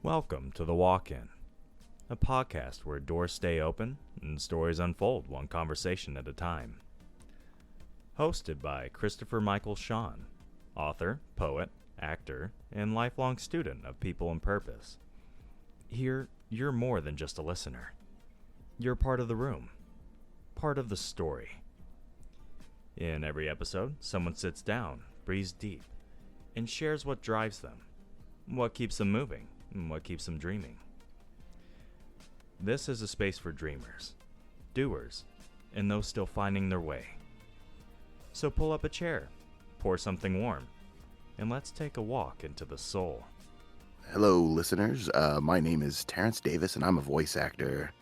Welcome to The Walk-In, a podcast where doors stay open and stories unfold one conversation at a time. Hosted by Christopher Michael Sean, author, poet, actor, and lifelong student of people and purpose. Here, you're more than just a listener. You're part of the room, part of the story. In every episode, someone sits down, breathes deep, and shares what drives them, what keeps them moving, and what keeps them dreaming. This is a space for dreamers, doers, and those still finding their way. So pull up a chair, pour something warm, and let's take a walk into the soul. Hello, listeners. My name is Terrence Davis, and I'm a voice actor.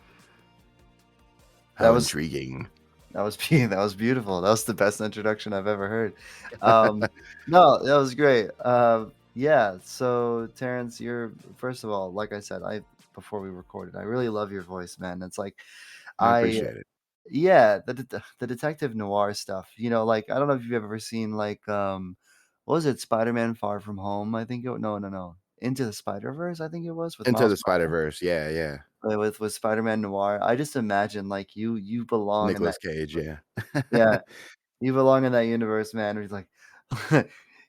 How intriguing. That was beautiful. That was the best introduction I've ever heard. No, that was great. Yeah. So Terrence, you're first of all, like I said, before we recorded, I really love your voice, man. It's like I appreciate it. yeah, the detective noir stuff. Like I don't know if you've ever seen like what was it, Spider-Man Far From Home? I think no. Into the Spider-Verse, I think it was with Into Miles the Spider-Verse, yeah. with Spider-Man Noir. I just imagine like you belong in that. Nicolas Cage, yeah. Yeah, you belong in that universe, man. Where he's like,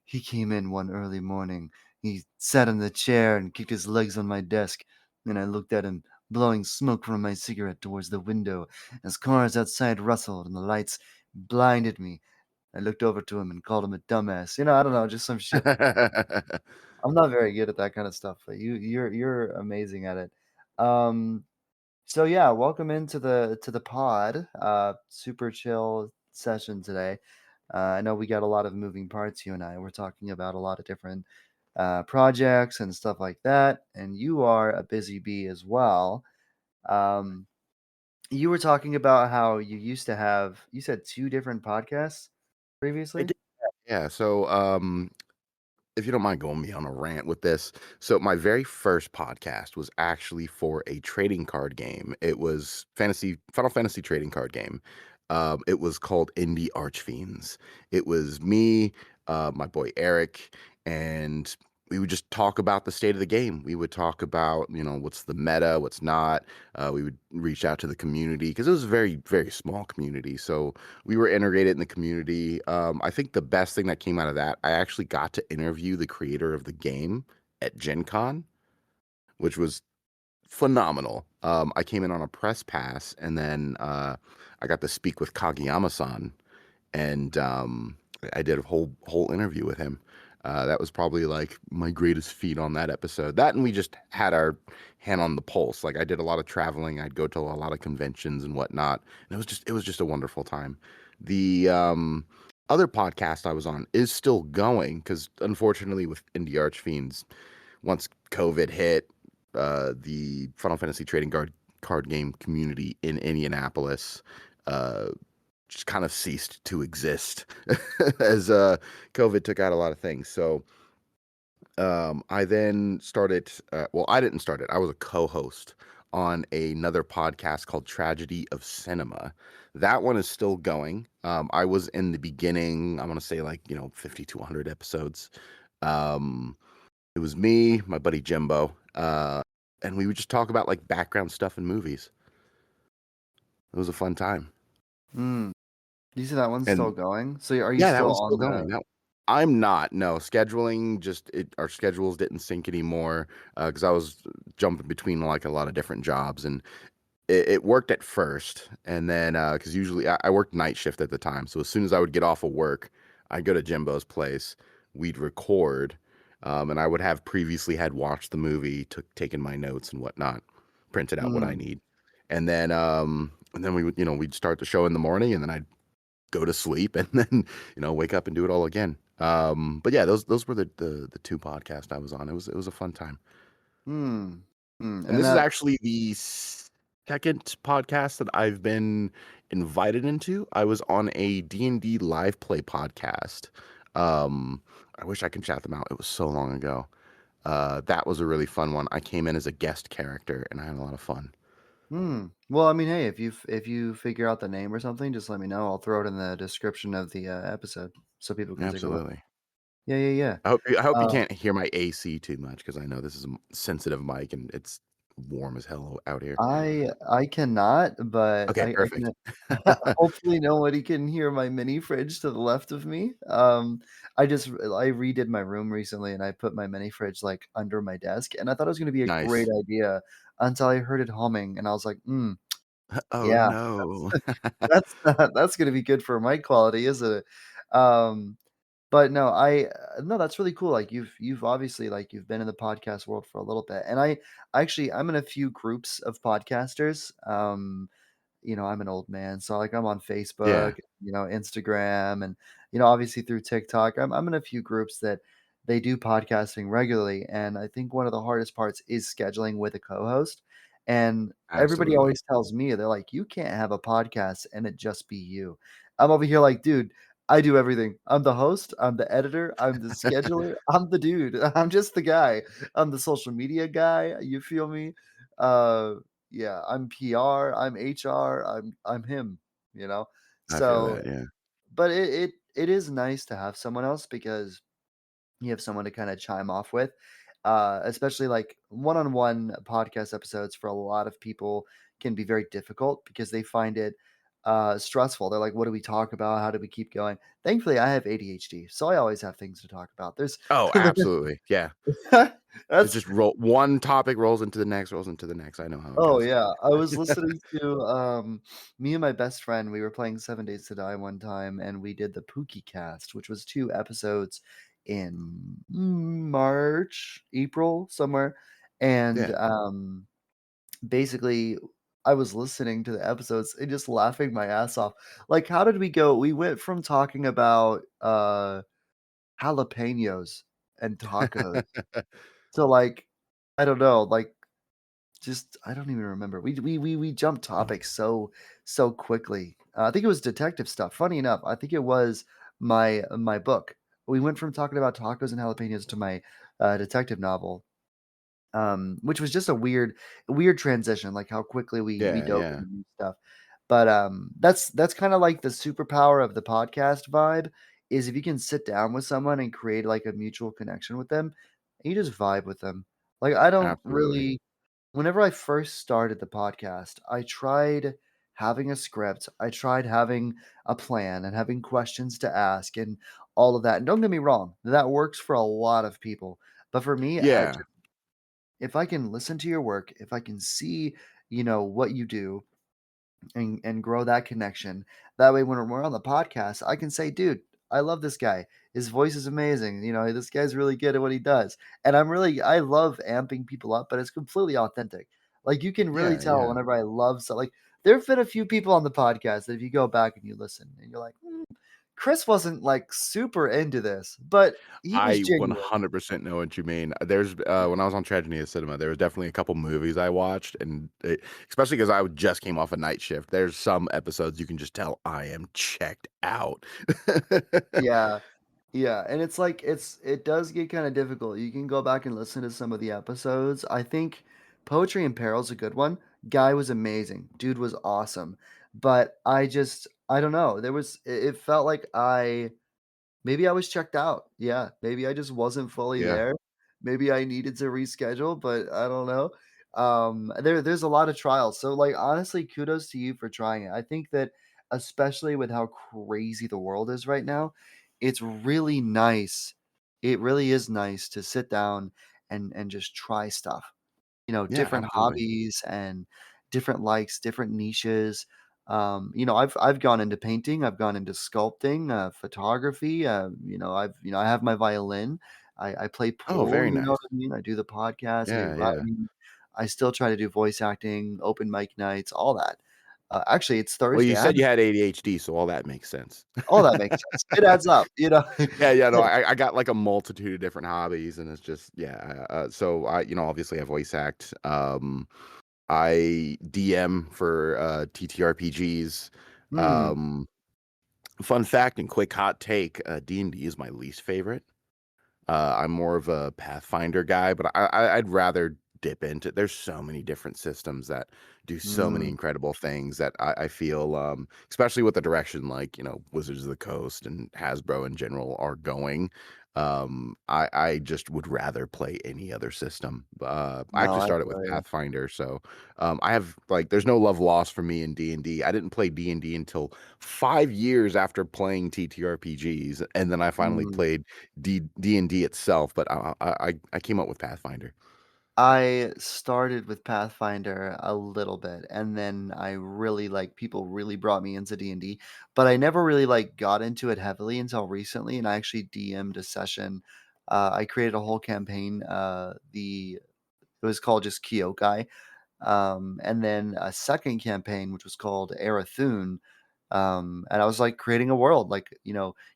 he came in one early morning. He sat in the chair and kicked his legs on my desk. Then I looked at him, blowing smoke from my cigarette towards the window as cars outside rustled and the lights blinded me. I looked over to him and called him a dumbass. I don't know, just some shit. I'm not very good at that kind of stuff, but you're amazing at it. Um, so yeah, welcome into the pod. Super chill session today. I know we got a lot of moving parts. You and I. We're talking about a lot of different projects and stuff like that. And you are a busy bee as well. Um, you were talking about how you used to have. You said two different podcasts I previously. did, yeah. So, if you don't mind going me on a rant with this, so my very first podcast was actually for a trading card game. It was Final Fantasy trading card game. It was called Indie Archfiends. It was me, my boy Eric, and we would just talk about the state of the game. We would talk about, what's the meta, what's not. We would reach out to the community because it was a very, very small community. So we were integrated in the community. I think the best thing that came out of that, I actually got to interview the creator of the game at Gen Con, which was phenomenal. I came in on a press pass, and then I got to speak with Kageyama-san, and I did a whole interview with him. That was probably like my greatest feat on that episode. That, and we just had our hand on the pulse. Like, I did a lot of traveling. I'd go to a lot of conventions and whatnot. And it was just a wonderful time. The other podcast I was on is still going because, unfortunately, with Indie Archfiends, once COVID hit, the Final Fantasy trading card game community in Indianapolis uh, just kind of ceased to exist as COVID took out a lot of things. So I then started. Well, I didn't start it. I was a co-host on another podcast called Tragedy of Cinema. That one is still going. I was in the beginning. I want to say like 50 to 100 episodes. Um, it was me, my buddy Jimbo, and we would just talk about like background stuff in movies. It was a fun time. You said that one's still And going. So are you yeah, that still one's on still going. the? I'm not. No, scheduling our schedules didn't sync anymore because I was jumping between like a lot of different jobs, and it worked at first, and then because usually I worked night shift at the time, so as soon as I would get off of work, I'd go to Jimbo's place, we'd record, and I would have previously had watched the movie, taken my notes and whatnot, printed out what I Mm, need, and then we would we'd start the show in the morning, and then I'd go to sleep and then wake up and do it all again. But yeah, those were the two podcasts I was on. It was a fun time. mm, And and this is that. actually the second podcast that I've been invited into. I was on a D&D live play podcast. Um, I wish I could chat them out. It was so long ago. That was a really fun one. I came in as a guest character and I had a lot of fun. Well, I mean, hey, if you figure out the name or something, just let me know. I'll throw it in the description of the episode so people can take a look. Absolutely. Yeah, yeah, yeah. I hope you Uh, can't hear my AC too much because I know this is a sensitive mic and it's warm as hell out here. I cannot, but Okay, I perfect. can hopefully nobody can hear my mini fridge to the left of me. I redid my room recently and I put my mini fridge like under my desk and I thought it was gonna be a great Nice. idea until I heard it humming and I was like, Oh, yeah, no. that's that's gonna be good for mic quality, isn't it?" Um, but no, no, that's really cool. Like you've obviously like you've been in the podcast world for a little bit, and I'm in a few groups of podcasters. I'm an old man, so like I'm on Yeah, Facebook, Instagram, and obviously through TikTok. I'm in a few groups that they do podcasting regularly, and I think one of the hardest parts is scheduling with a co-host. And everybody absolutely. always tells me they're like, "You can't have a podcast and it just be you." I'm over here like, dude, I do everything. I'm the host, I'm the editor, I'm the scheduler, I'm the dude. I'm just the guy. I'm the social media guy. You feel me? Uh, yeah, I'm PR, I'm HR, I'm him, you know? I feel So, that, yeah. but it is nice to have someone else because you have someone to kinda chime off with, especially, like, one-on-one podcast episodes for a lot of people can be very difficult because they find it, stressful. They're like, "What do we talk about? How do we keep going?" Thankfully, I have ADHD, so I always have things to talk about. There's Oh, absolutely, yeah. It that's just roll one topic rolls into the next, rolls into the next. I know how it Oh, goes. yeah. I was listening to, me and my best friend, we were playing 7 Days to Die one time, and we did the Pookie Cast, which was 2 episodes in March, April, somewhere, and, Yeah. basically, I was listening to the episodes and just laughing my ass off. Like, how did we go? We went from talking about, jalapenos and tacos to, like, I don't know, like, just I don't even remember. We jumped topics so quickly. I think it was detective stuff. Funny enough, I think it was my book. We went from talking about tacos and jalapenos to my detective novel, which was just a weird transition, like how quickly we Yeah, dove yeah. into new stuff. But that's kind of like the superpower of the podcast vibe is if you can sit down with someone and create like a mutual connection with them, and you just vibe with them. Like I don't Absolutely. really Whenever I first started the podcast, I tried having a script. I tried having a plan and having questions to ask and all of that. And don't get me wrong, that works for a lot of people. But for me, Yeah. if I can listen to your work, if I can see, what you do and grow that connection, that way when we're on the podcast, I can say, dude, I love this guy. His voice is amazing. This guy's really good at what he does. And I love amping people up, but it's completely authentic. Like you can really Yeah, tell yeah. whenever I love so like there have been a few people on the podcast that if you go back and you listen and you're like, Chris wasn't like super into this, but he was I genuine. 100% know what you mean. There's when I was on Tragedy of Cinema, there was definitely a couple movies I watched, and especially because I just came off a night shift. There's some episodes you can just tell I am checked out. Yeah. Yeah, and it's like it does get kinda difficult. You can go back and listen to some of the episodes. I think Poetry in Peril is a good one. Guy was amazing. Dude was awesome. But I don't know. It felt like maybe I was checked out. Yeah, maybe I just wasn't fully Yeah, there. Maybe I needed to reschedule, but I don't know. There's a lot of trials. So like honestly, kudos to you for trying it. I think that especially with how crazy the world is right now, it's really nice. It really is nice to sit down and just try stuff, yeah, different absolutely. hobbies and different likes, different niches. I've gone into painting, I've gone into sculpting, photography. I have my violin. I play Oh, pool. very You know nice. what I mean? I do the podcast. I do Yeah, yeah. writing. I still try to do voice acting, open mic nights, all that. Actually, it's Well, you Thursday. said you had ADHD, so all that makes sense. All that makes sense. It adds up. Yeah, yeah, no, I got like a multitude of different hobbies, and it's just yeah. So obviously I voice act. I DM for TTRPGs. Hmm. Um, Fun fact and quick hot take: D&D is my least favorite. I'm more of a Pathfinder guy, but I'd rather dip into. There's so many different systems that do so many Mm. incredible things that I feel, especially with the direction like Wizards of the Coast and Hasbro in general are going. I just would rather play any other system. I No, actually I started with feel you. Pathfinder, so I have like there's no love lost for me in D&D. I didn't play D&D until 5 years after playing TTRPGs, and then I finally Mm. played D&D itself. But I came up with Pathfinder. I started with Pathfinder a little bit, and then I really like people really brought me into D&D, but I never really like got into it heavily until recently, and I actually DM'd a session. I created a whole campaign. It was called just Kyokai, and then a second campaign which was called Arathun. And I was like creating a world, like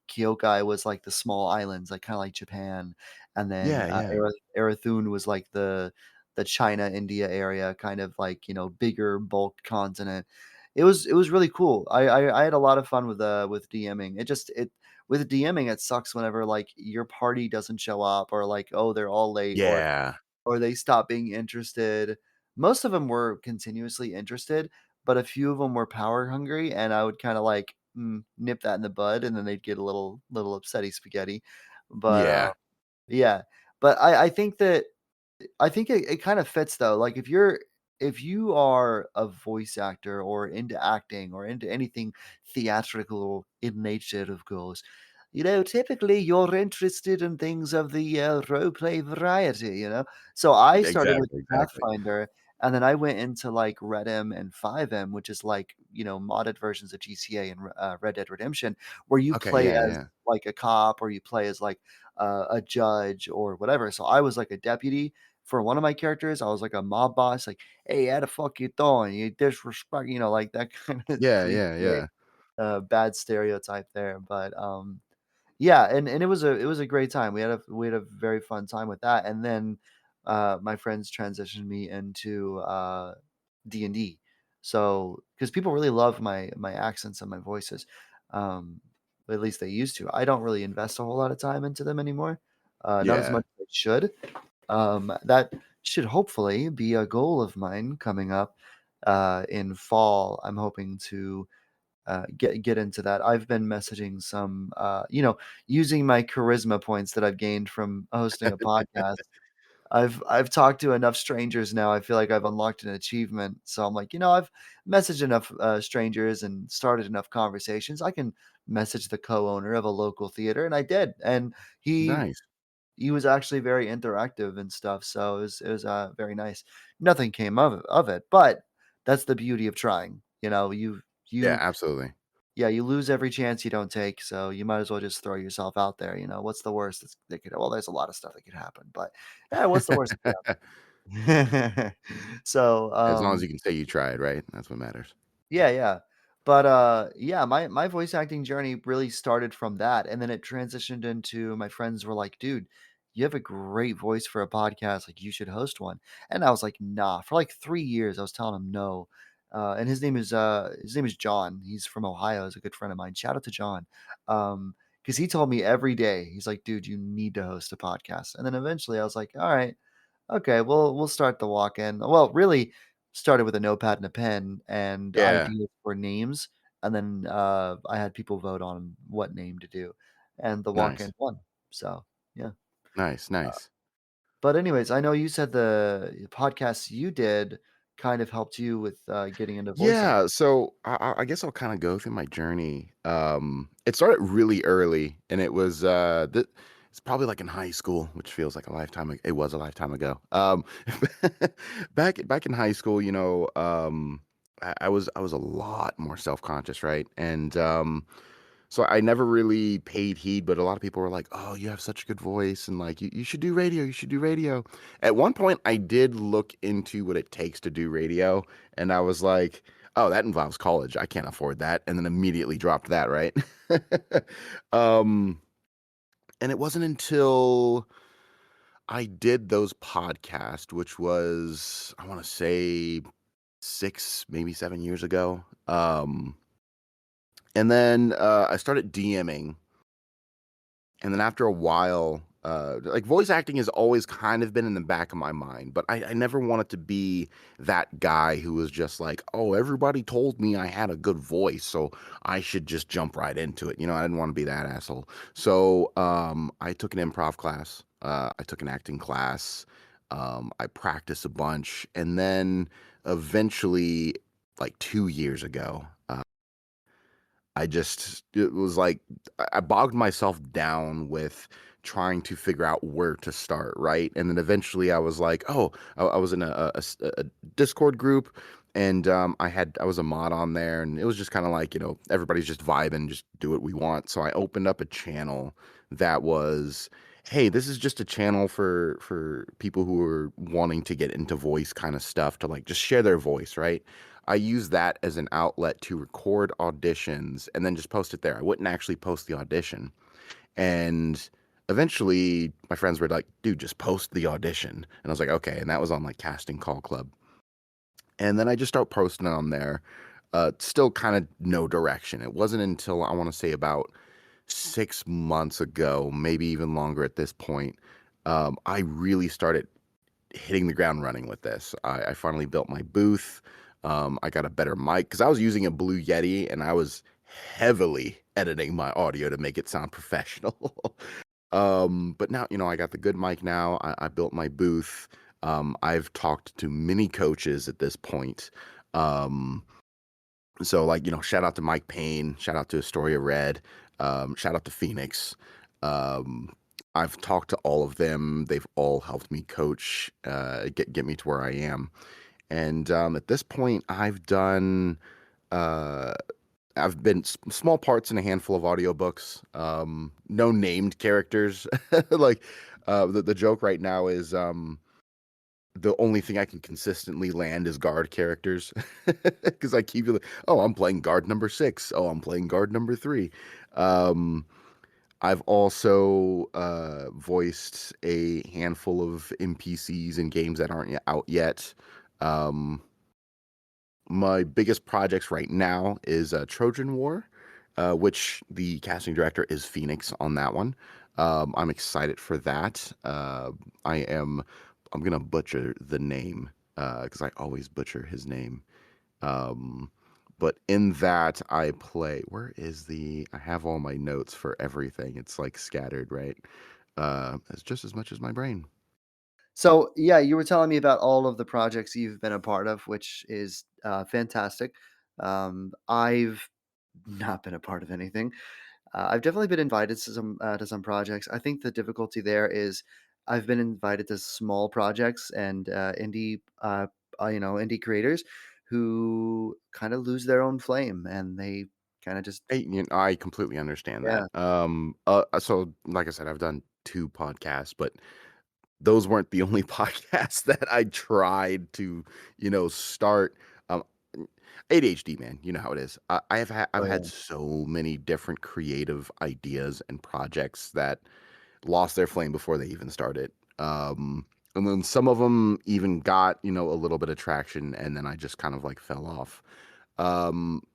Kyokai was like the small islands, like kind of like Japan, and then Yeah, yeah, Arathun was like the China India area, kind of like bigger bulk continent. It was really cool. I had a lot of fun with DMing. It with DMing it sucks whenever like your party doesn't show up, or like, oh, they're all late, yeah, or they stopped being interested. Most of them were continuously interested, but a few of them were power hungry, and I would kinda, like, nip that in the bud, and then they'd get a little upsetty spaghetti. But, yeah. yeah. But I think it kind of fits though. Like if you are a voice actor or into acting or into anything theatrical in nature, of course, typically you're interested in things of the role play variety, So I started with Exactly, exactly. Pathfinder, and then I went into like Red M and 5M, which is like, modded versions of GTA and Red Dead Redemption, where you Okay, play yeah, as yeah, like a cop, or you play as like a judge or whatever. So I was like a deputy for one of my characters. I was like a mob boss, like, "Hey, how the fuck you doing? You disrespect," like that kind of yeah, yeah, cliche, yeah, bad stereotype there. But yeah, and it was a great time. We had a very fun time with that, and then my friends transitioned me into D&D. So because people really love my accents and my voices, um, at least they used to. I don't really invest a whole lot of time into them anymore, not as yeah, much as I should. That should hopefully be a goal of mine coming up in fall. I'm hoping to get into that. I've been messaging some, using my charisma points that I've gained from hosting a podcast. I've talked to enough strangers now. I feel like I've unlocked an achievement. So I'm like, I've messaged enough strangers and started enough conversations. I can message the co-owner of a local theater, and I did. And he nice. he was actually very interactive and stuff, so it was very nice. Nothing came of it, but that's the beauty of trying. Yeah, You absolutely. yeah, you lose every chance you don't take, so you might as well just throw yourself out there. What's the worst that could? Well, there's a lot of stuff that could happen, but yeah, what's the worst that could happen? So, As long as you can say you tried, right? That's what matters. yeah, yeah. But, yeah, my voice acting journey really started from that, and then it transitioned into my friends were like, "Dude, you have a great voice for a podcast, like, you should host one." And I was like, "Nah." For, like, 3 years, I was telling him no. And his name is John. He's from Ohio. He's a good friend of mine. Shout out to John. Because he told me every day, he's like, "Dude, you need to host a podcast." And then eventually I was like, "Alright. Okay, we'll start the walk-in." Well, really started with a notepad and a pen and Yeah, ideas for names, and then, I had people vote on what name to do, and the nice, walk-in won. So, yeah. nice, nice. But anyways, I know you said the podcasts you did kind of helped you with, getting into voice act. Yeah, so I guess I'll kind of go through my journey. It started really early, and it's probably like in high school, which feels like a lifetime. It was a lifetime ago. Back in high school, I was a lot more self conscious, right? And so I never really paid heed, but a lot of people were like, "Oh, you have such a good voice, and like you should do radio. You should do radio." At one point, I did look into what it takes to do radio, and I was like, "Oh, that involves college. I can't afford that," and then immediately dropped that. Right. um, and it wasn't until I did those podcasts, which was I want to say 6, maybe 7 years ago. And then I started DMing. And then after a while, like voice acting has always kind of been in the back of my mind, but I never wanted to be that guy who was just like, oh, everybody told me I had a good voice, so I should just jump right into it. I didn't want to be that asshole. So I took an improv class. I took an acting class. I practiced a bunch, and then eventually, like 2 years ago, it was like I bogged myself down with trying to figure out where to start, right? And then eventually I was like, oh, I was in a Discord group, and I was a mod on there, and it was just kind of like, everybody's just vibing, just do what we want. So I opened up a channel that was, hey, this is just a channel for people who are wanting to get into voice kind of stuff, to like just share their voice, right? I use that as an outlet to record auditions and then just post it there. I wouldn't actually post the audition. And eventually my friends were like, dude, just post the audition. And I was like, okay. And that was on like Casting Call Club. And then I just start posting it on there. Still kind of no direction. It wasn't until I want to say about 6 months ago, maybe even longer at this point, I really started hitting the ground running with this. I finally built my booth. I got a better mic because I was using a Blue Yeti and I was heavily editing my audio to make it sound professional. But now, I got the good mic now. I built my booth. I've talked to many coaches at this point. Um, so like, shout out to Mike Payne, shout out to Astoria Red, shout out to Phoenix. Um, I've talked to all of them. They've all helped me coach, get me to where I am. And at this point, uh, I've been small parts in a handful of audiobooks. No named characters. Like the joke right now is the only thing I can consistently land is guard characters because I keep like, oh, I'm playing guard number 6. Oh, I'm playing guard number 3. Um, I've also voiced a handful of NPCs in games that aren't out yet. Um, my biggest projects right now is Trojan War, which the casting director is Phoenix on that one. I'm excited for that. I am. I'm gonna butcher the name because I always butcher his name. Um, but in that I play. Where is the? I have all my notes for everything. It's like scattered, right? It's just as much as my brain. So, yeah, you were telling me about all of the projects you've been a part of, which is fantastic. I've not been a part of anything. I've definitely been invited to some projects. I think the difficulty there is I've been invited to small projects and indie creators who kind of lose their own flame and they kind of just I completely understand that. yeah. So like I said, I've done 2 podcasts, but those weren't the only podcasts that I tried to, start. Um, ADHD, man, you know how it is. I've Oh had yeah. so many different creative ideas and projects that lost their flame before they even started. And then some of them even got, a little bit of traction, and then I just kind of like fell off.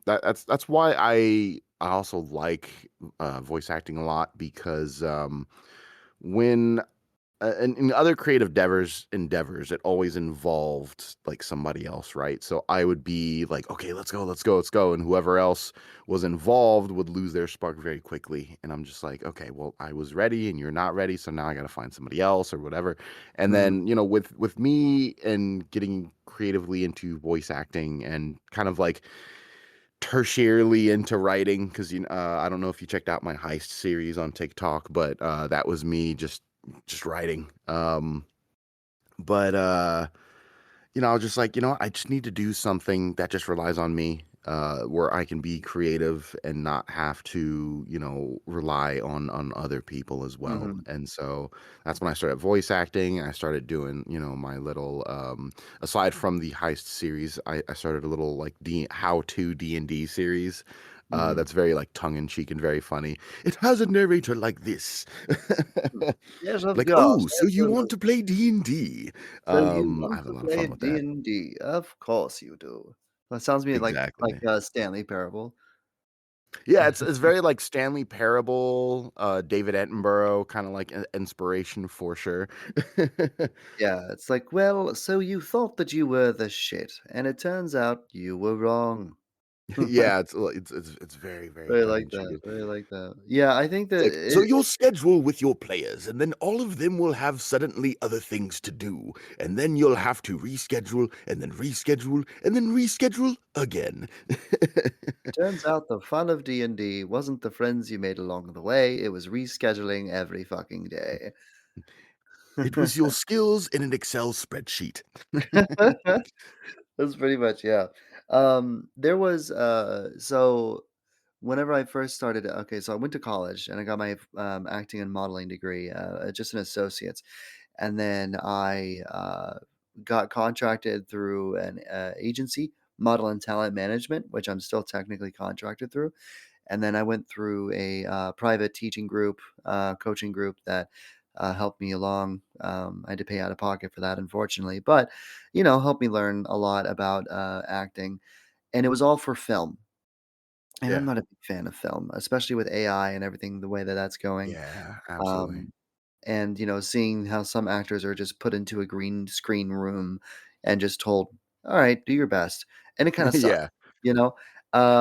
That's why I also like voice acting a lot because when in other creative endeavors, it always involved like somebody else, right? So I would be like, okay, let's go, let's go, let's go, and whoever else was involved would lose their spark very quickly, and I'm just like, okay, well, I was ready and you're not ready, so now I got to find somebody else or whatever. And Mhm. then with me and getting creatively into voice acting and kind of like tertiarily into writing because I don't know if you checked out my heist series on TikTok, but that was me just writing. But I was just like, I just need to do something that just relies on me, where I can be creative and not have to, rely on other people as well. Mhm. And so that's when I started voice acting. I started doing, my little, aside from the heist series, I started a little like how to D&D series. Mhm. That's very like tongue in cheek and very funny. It has a narrator like this. Yes, of Like, course. oh, so you want to play D&D? So you I want have a to lot of play fun with that. D&D? Of course you do. That sounds to me like Exactly. Stanley Parable. Yeah, it's very like Stanley Parable, David Attenborough, kind of like inspiration for sure. Yeah, it's like, well, so you thought that you were the shit, and it turns out you were wrong. Yeah, it's very very Very tongue like in cheek. that. Very like that. Yeah, I think It's that like, so you'll schedule with your players, and then all of them will have suddenly other things to do, and then you'll have to reschedule, and then reschedule, and then reschedule again. turns out the fun of D&D wasn't the friends you made along the way, it was rescheduling every fucking day. It was your skills in an Excel spreadsheet. That's pretty much, yeah. There was so whenever I first started, okay, so I went to college and I got my acting and modeling degree, just an associate's, and then I got contracted through an agency, Model and Talent Management, which I'm still technically contracted through, and then I went through a private teaching group, coaching group that helped me along. I had to pay out of pocket for that, unfortunately, but helped me learn a lot about acting, and it was all for film. And I'm Yeah, not a big fan of film, especially with AI and everything the way that that's going. yeah, absolutely. Um, and seeing how some actors are just put into a green screen room and just told, "All right, do your best," and it kind of sucks. Yeah. You know,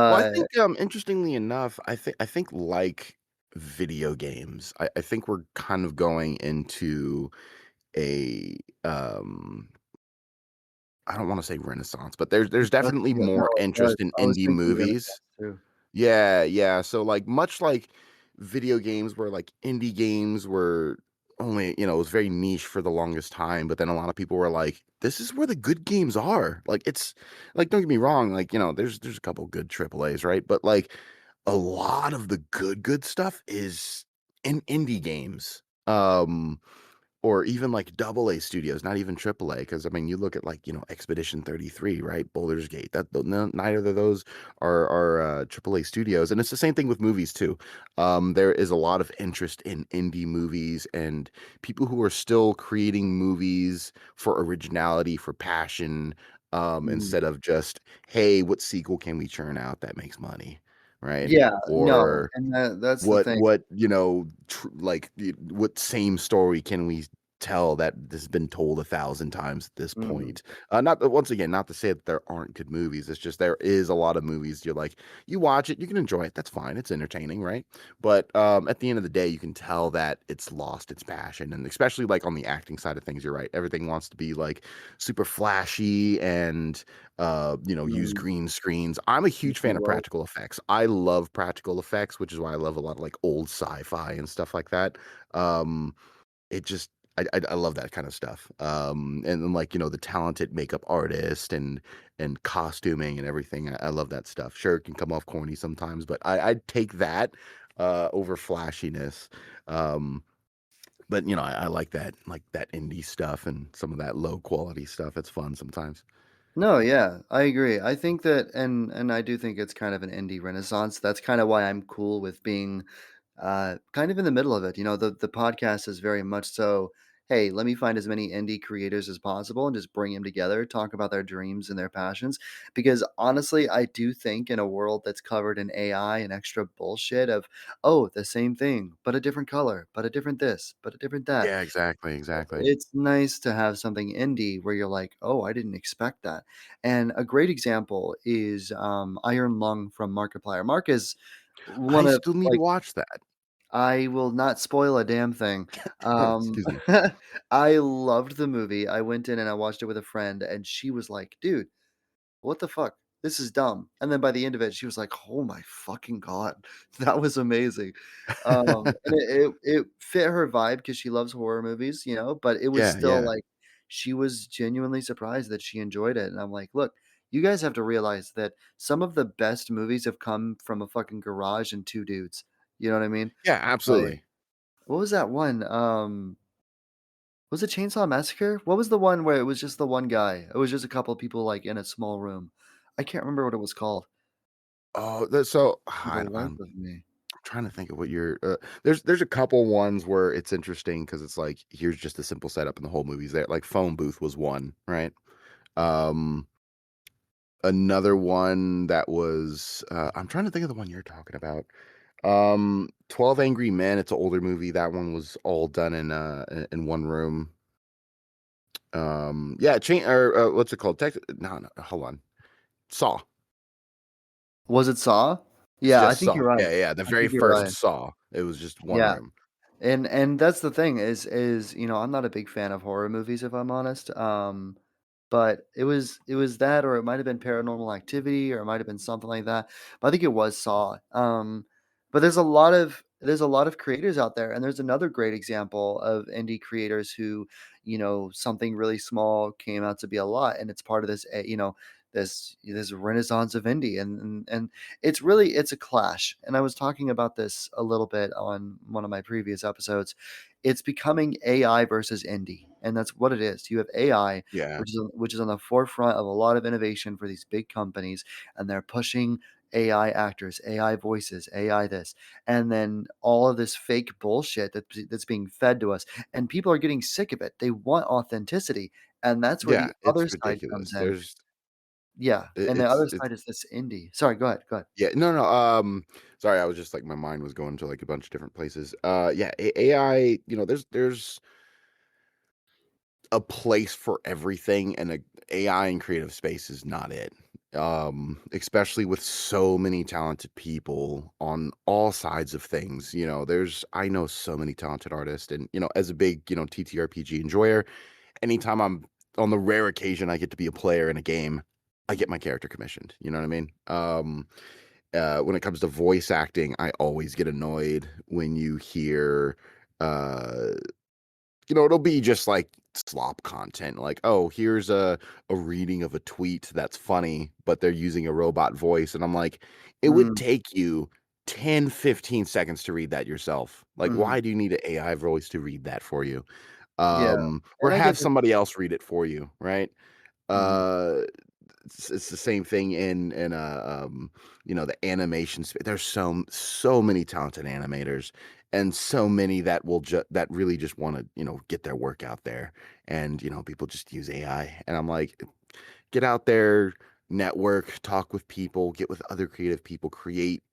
Well, I uh, think, interestingly enough, I think like video games, I think we're kind of going into a I don't want to say renaissance, but there's definitely yeah, no, more it does. interest in I was indie thinking movies. Renaissance too. Yeah, yeah. So like much like video games where like indie games were only, it was very niche for the longest time, but then a lot of people were like, this is where the good games are. Like it's like don't get me wrong, like, there's a couple good triple A's, right? But like a lot of the good stuff is in indie games. Or even like double A studios, not even triple A. Because I mean, you look at like Expedition 33, right? Boulder's Gate. No, neither of those are triple A studios, and it's the same thing with movies too. There is a lot of interest in indie movies and people who are still creating movies for originality, for passion, Mm. instead of just hey, what sequel can we churn out that makes money, right? Yeah, no, Or and that's the what thing. what what same story can we tell that has been told 1,000 times at this Mhm, point? Not that, once again, not to say that there aren't good movies. It's just there is a lot of movies you're like, you watch it, you can enjoy it, that's fine, it's entertaining, right? But at the end of the day, you can tell that it's lost its passion, and especially like on the acting side of things, you're right, everything wants to be like super flashy and use mm, green screens. I'm a huge fan of well, practical effects. I love practical effects, which is why I love a lot of like old sci-fi and stuff like that. Um, it just I love that kind of stuff. And then like the talented makeup artist and costuming and everything. I love that stuff. Sure, it can come off corny sometimes, but I'd take that over flashiness. Um, but I like that indie stuff and some of that low quality stuff. It's fun sometimes. no, yeah, I agree. I think that, and I do think it's kind of an indie renaissance. That's kind of why I'm cool with being kind of in the middle of it. The podcast is very much so, hey, let me find as many indie creators as possible and just bring them together, talk about their dreams and their passions. Because honestly, I do think in a world that's covered in AI and extra bullshit of, oh, the same thing, but a different color, but a different this, but a different that. Yeah, exactly, exactly. It's nice to have something indie where you're like, "Oh, I didn't expect that." And a great example is, Iron Lung from Markiplier. Mark is one I of, still need to like, watch that. I will not spoil a damn thing. Excuse me. I loved the movie. I went in and I watched it with a friend, and she was like, "Dude, what the fuck? This is dumb." And then by the end of it, she was like, "Oh my fucking god, that was amazing." And it fit her vibe because she loves horror movies, but it was Yeah, still yeah. like she was genuinely surprised that she enjoyed it. And I'm like, look, you guys have to realize that some of the best movies have come from a fucking garage and two dudes. You know what I mean? Yeah, Like, absolutely. what was that one? Was it Chainsaw Massacre? What was the one where it was just the one guy? It was just a couple of people like in a small room. I can't remember what it was called Oh, so for the life of me. trying to think of what you're there's a couple ones where it's interesting because it's like here's just a simple setup and the whole movie's there. Like Phone Booth was one, right? Um Another one that was I'm trying to think of the one you're talking about. 12 Angry Men. It's an older movie. That one was all done in one room. Yeah, change or what's it called? No, no, hold on. Saw. Was it Saw? It's Yeah, I just think Saw. you're right. Yeah, yeah. The I very think you're first right. Saw. It was just one Yeah. room. And that's the thing is, I'm not a big fan of horror movies if I'm honest. But it was that, or it might have been Paranormal Activity, or it might have been something like that. But I think it was Saw. But there's a lot of creators out there, and there's another great example of indie creators who, something really small came out to be a lot, and it's part of this, this renaissance of indie, and it's a clash. And I was talking about this a little bit on one of my previous episodes. It's becoming AI versus indie, and that's what it is. You have AI, Yeah. which is on the forefront of a lot of innovation for these big companies, and they're pushing AI actors, AI voices, AI this, and then all of this fake bullshit that's being fed to us, and people are getting sick of it. They want authenticity, and that's where Yeah, the other it's side comes ridiculous. in. Yeah, and the other It's side is this indie. Sorry, go ahead, go ahead. yeah, no, no. Sorry, I was just like my mind was going to like a bunch of different places. Yeah, AI. There's a place for everything, and a AI in creative space is not it. Especially with so many talented people on all sides of things. I know so many talented artists, and as a big TTRPG enjoyer, anytime I'm on the rare occasion I get to be a player in a game, I get my character commissioned. You know what I mean? When it comes to voice acting, I always get annoyed when you hear, uh, it'll be just like slop content. Like, oh, here's a reading of a tweet that's funny, but they're using a robot voice. And I'm like, it would Mm, take you 10-15 seconds to read that yourself. Like, mhm. why do you need an AI voice to read that for you? Yeah, Or and I have get that. somebody else read it for you, right? Mhm. Uh, it's the same thing in the animation space. There's so many talented animators, and so many that that really just want to get their work out there, and people just use AI, and I'm like, get out there, network, talk with people, get with other creative people, create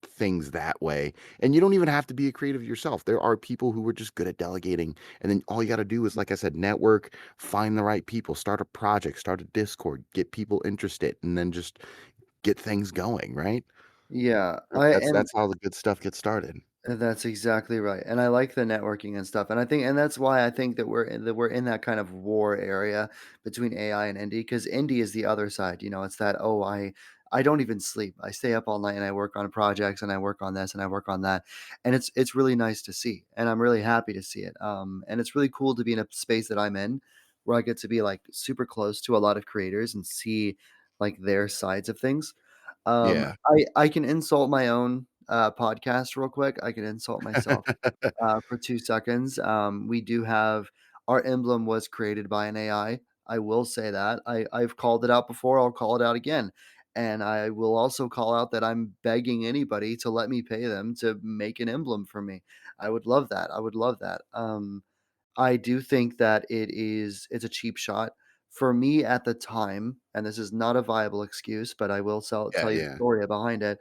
things that way. And you don't even have to be a creative yourself. There are people who are just good at delegating. And then all you got to do is, like I said, network, find the right people, start a project, start a Discord, get people interested, and then just get things going, right? Yeah, I and That's how the good stuff gets started. That's exactly right, and I like the networking and stuff, and that's why I think that we're in that kind of war area between AI and indie, because indie is the other side. It's that, oh, I don't even sleep. I stay up all night and I work on projects and I work on this and I work on that, and it's really nice to see, and I'm really happy to see it. And it's really cool to be in a space that I'm in, where I get to be like super close to a lot of creators and see like their sides of things. Yeah. I can insult my own, podcast real quick. I can insult myself, for 2 seconds. We do have our emblem was created by an AI. I will say that. I've called it out before, I'll call it out again, and I will also call out that I'm begging anybody to let me pay them to make an emblem for me. I would love that, I would love that. I do think that it's a cheap shot. For me at the time, and this is not a viable excuse, but I will Yeah, tell you the yeah, story behind it,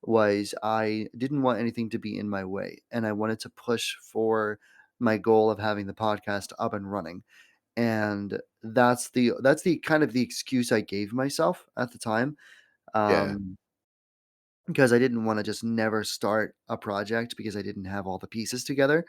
was I didn't want anything to be in my way, and I wanted to push for my goal of having the podcast up and running. And that's the kind of the excuse I gave myself at the time. yeah, Um because I didn't wanna just never start a project because I didn't have all the pieces together,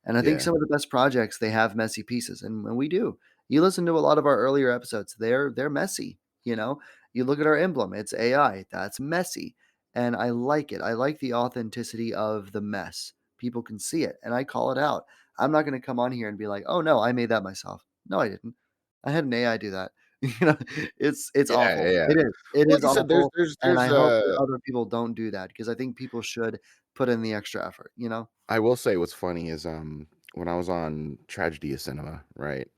and I think yeah, some of the best projects, they have messy pieces, and we do. You listen to a lot of our earlier episodes, they're messy, you know? You look at our emblem, it's AI, that's messy, and I like it. I like the authenticity of the mess. People can see it, and I call it out. I'm not gonna come on here and be like, "Oh, no, I made that myself." No, I didn't. I had an AI do that. You know, it's yeah, awful. yeah. It is. It Like is I said, there's awful. there's And I there's hope that other people don't do that, because I think people should put in the extra effort, you know? I will say what's funny is when I was on Tragedy of Cinema, right?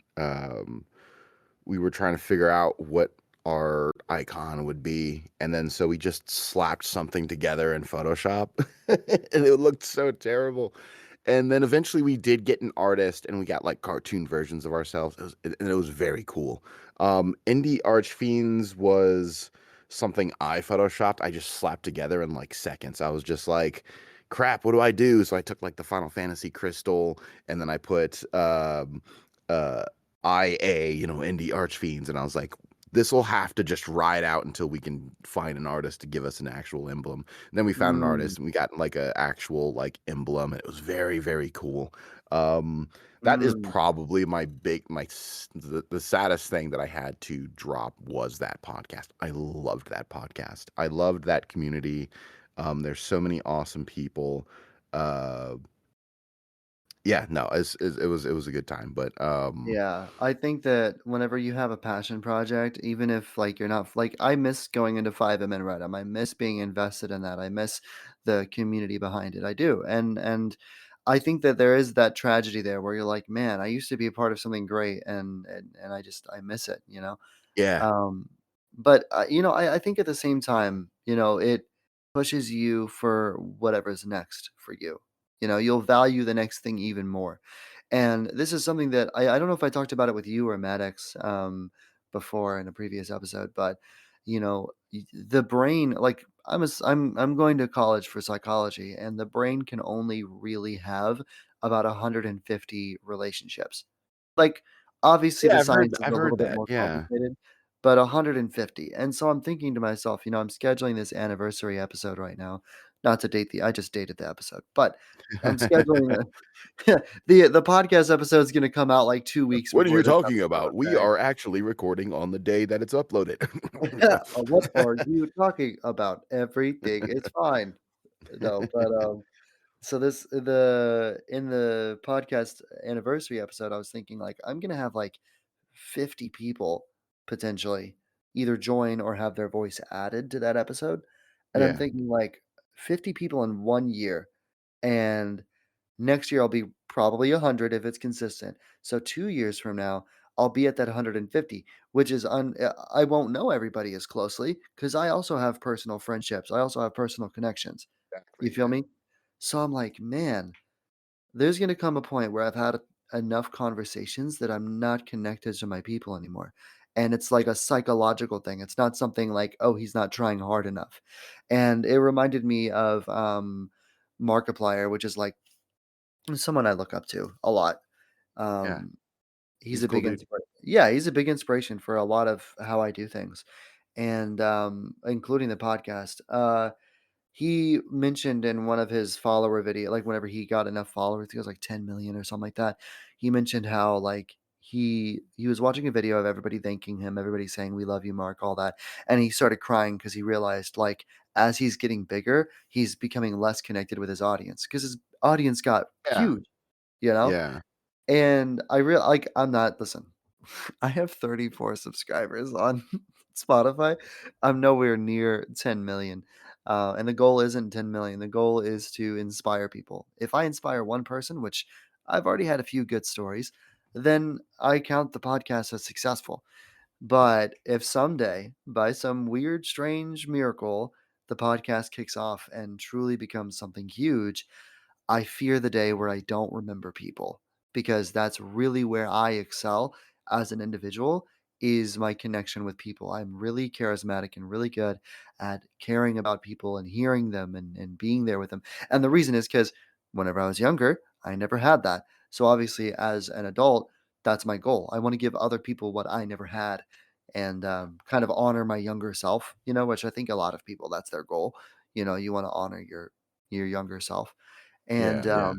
We were trying to figure out what our icon would be, and then so we just slapped something together in Photoshop, and it looked so terrible. And then eventually we did get an artist, and we got like cartoon versions of ourselves. And it was very cool. Indie Archfiends was something I photoshopped, I just slapped together in like seconds. I was just like, crap, what do I do? So I took like the Final Fantasy crystal, and then I put uh IA, indie archfiends, and I was like, this will have to just ride out until we can find an artist to give us an actual emblem. And then we found an Mm, artist, and we got like a actual like emblem, and it was very, very cool. Um, that is mm. probably the saddest thing that I had to drop was that podcast. I loved that podcast. I loved that community. There's so many awesome people. Uh, yeah, no, it was a good time, but Yeah, I think that whenever you have a passion project, even if like you're not like I miss going into 5M and Reddit. I miss being invested in that. I miss the community behind it. I do. And I think that there is that tragedy there where you're like, man, I used to be a part of something great and I miss it, you know? yeah, Um, but, I think at the same time, it pushes you for whatever's next for you. You'll value the next thing even more. And this is something that I don't know if I talked about it with you or Maddox before in a previous episode, but the brain, like I'm going to college for psychology, and the brain can only really have about 150 relationships. Like, obviously, yeah. the I've heard science is I've a little heard bit that. more Yeah. complicated, but 150. And so I'm thinking to myself, I'm scheduling this anniversary episode right now. Not to date I just dated the episode, but I'm scheduling the podcast episode is going to come out like 2 weeks What are before you this talking episode. about? We Okay. are actually recording on the day that it's uploaded. What are you talking about? Everything. It's fine. No, but so this the in the podcast anniversary episode, I was thinking like I'm gonna have like 50 people potentially either join or have their voice added to that episode. And I'm Yeah, thinking like 50 people in 1 year. And next year I'll be probably 100 if it's consistent. So 2 years from now, I'll be at that 150, which is I won't know everybody as closely because I also have personal friendships. I also have personal connections. You exactly. feel Yeah. me? So I'm like, man, there's going to come a point where I've had enough conversations that I'm not connected to my people anymore. And it's like a psychological thing. It's not something like, oh, he's not trying hard enough. And it reminded me of Markiplier, which is like someone I look up to a lot. Yeah. Um, he's He's a a cool big dude. inspiration. Yeah, he's a big inspiration for a lot of how I do things, and including the podcast. He mentioned in one of his follower video, like whenever he got enough followers, I think it was like 10 million or something like that. He mentioned how like he was watching a video of everybody thanking him, everybody saying "We love you, Mark," all that, and he started crying because he realized like as he's getting bigger, he's becoming less connected with his audience because his audience got Yeah. huge, you know. Yeah. And I real like I'm not listen. I have 34 subscribers on Spotify. I'm nowhere near 10 million. And the goal isn't 10 million. The goal is to inspire people. If I inspire one person, which I've already had a few good stories, then I count the podcast as successful. But if someday, by some weird, strange miracle, the podcast kicks off and truly becomes something huge, I fear the day where I don't remember people because that's really where I excel as an individual is my connection with people. I'm really charismatic and really good at caring about people and hearing them and being there with them. And the reason is because whenever I was younger, I never had that. So obviously, as an adult, that's my goal. I want to give other people what I never had and kind of honor my younger self, which I think a lot of people, that's their goal. You want to honor your younger self. And, Yeah. Yeah.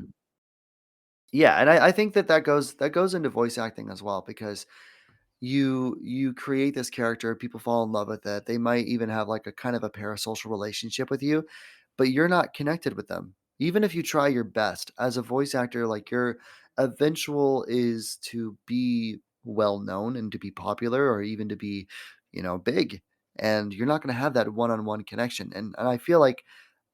yeah, and I think that goes into voice acting as well because you create this character, people fall in love with it. They might even have like a kind of a parasocial relationship with you, but you're not connected with them. Even if you try your best as a voice actor, like your eventual is to be well known and to be popular or even to be, big. And you're not going to have that one-on-one connection. And I feel like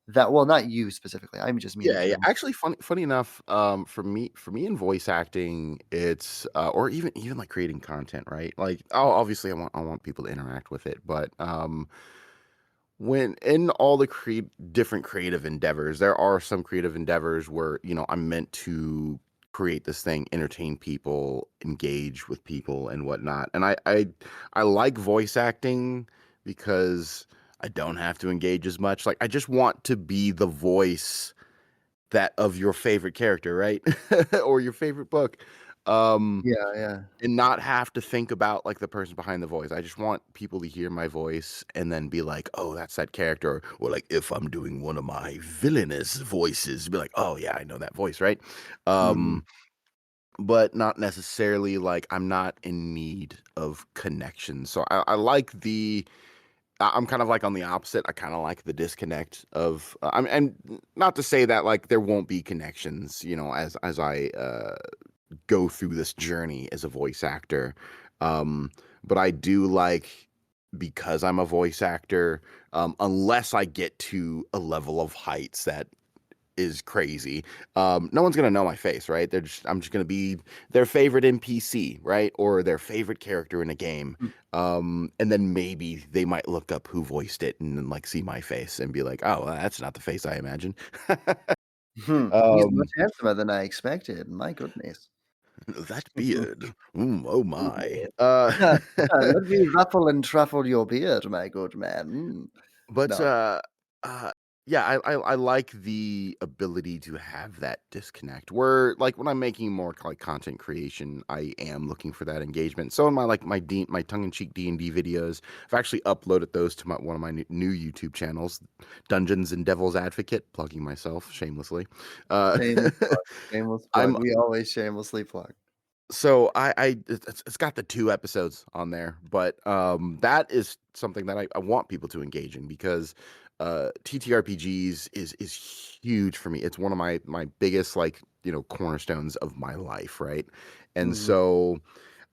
that, well, not you specifically. I just mean in Yeah, yeah. general. Actually, funny enough, for me in voice acting, it's or even like creating content, right? Like, oh, obviously, I want people to interact with it, but when in all the different creative endeavors, there are some creative endeavors where I'm meant to create this thing, entertain people, engage with people, and whatnot. And I like voice acting, because I don't have to engage as much. Like I just want to be the voice that of your favorite character, right? Or your favorite book. Um Yeah, yeah. and not have to think about like the person behind the voice. I just want people to hear my voice and then be like, "Oh, that's that character." Or like if I'm doing one of my villainous voices, be like, "Oh yeah, I know that voice," right? Mhm. Um but not necessarily like I'm not in need of connection. So I like I'm kind of like on the opposite. I kind of like the disconnect of and not to say that like there won't be connections, as I go through this journey as a voice actor. Um, but I do like because I'm a voice actor, unless I get to a level of heights that is crazy. No one's gonna know my face, right? I'm just gonna be their favorite NPC, right? Or their favorite character in a game. Mm. And then maybe they might look up who voiced it and then like see my face and be like, oh, well, that's not the face I imagine. He's much um, handsomer than I expected, my goodness. that beard. Oh my. Let me ruffle and truffle your beard, my good man. But No. uh yeah, I like the ability to have that disconnect where like when I'm making more like content creation, I am looking for that engagement. So in my like my tongue-in-cheek D&D videos, I've actually uploaded those to one of my new YouTube channels, Dungeons and Devil's Advocate, plugging myself shamelessly. Uh Shameless plug, shameless plug. I'm We always shamelessly plug. so it's got the 2 episodes on there, but that is something that I want people to engage in because TTRPGs is huge for me. It's one of my biggest like cornerstones of my life, right? And Mhm. so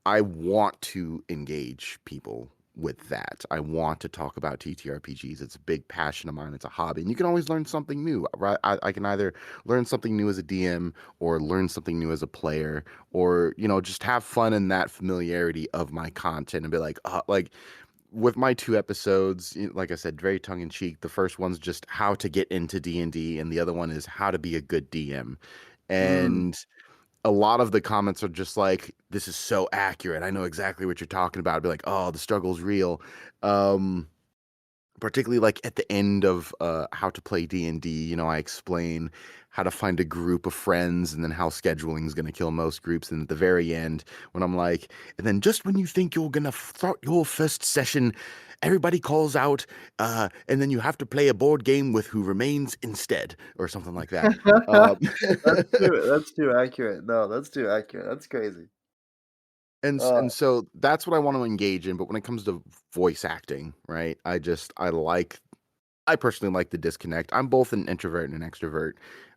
I want to engage people with that. I want to talk about TTRPGs. It's a big passion of mine. It's a hobby. And you can always learn something new, right? I can either learn something new as a DM or learn something new as a player or, just have fun in that familiarity of my content and be like with my 2 episodes, like I said, very tongue in cheek. The first one's just how to get into D&D and the other one is how to be a good DM. Mm. And a lot of the comments are just like, "This is so accurate. I know exactly what you're talking about." I'd be like, "Oh, the struggle's real." Um, Particularly like at the end of how to play D&D, I explain how to find a group of friends and then how scheduling is going to kill most groups. And at the very end, when I'm like, and then just when you think you're going to start your first session, everybody calls out, and then you have to play a board game with who remains instead, or something like that. Um, That's too accurate. No, that's too accurate. That's crazy. and Oh, so that's what I want to engage in. But when it comes to voice acting, right? I personally like the disconnect. I'm both an introvert and an extrovert.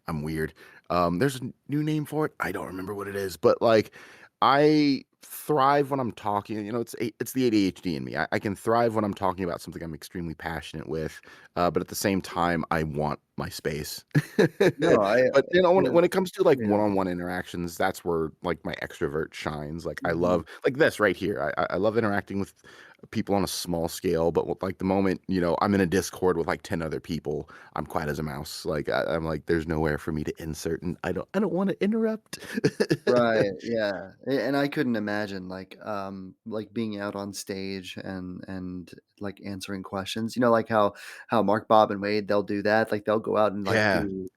I'm weird. There's a new name for it. I don't remember what it is, but like I thrive when I'm talking. It's the ADHD in me. I can thrive when I'm talking about something I'm extremely passionate with, but at the same time, I want my space. no, But yeah, when it comes to like yeah. one-on-one interactions, that's where like my extrovert shines. Like I Mhm. love like this right here. I love interacting with people on a small scale, but with, like the moment I'm in a Discord with like 10 other people, I'm quiet as a mouse. Like I'm like, there's nowhere for me to insert, and I don't want to interrupt. Right, yeah, and I couldn't imagine, like, being out on stage and, like, answering questions, like how Mark, Bob, and Wade, they'll do that, like, they'll go out and, like, Yeah, do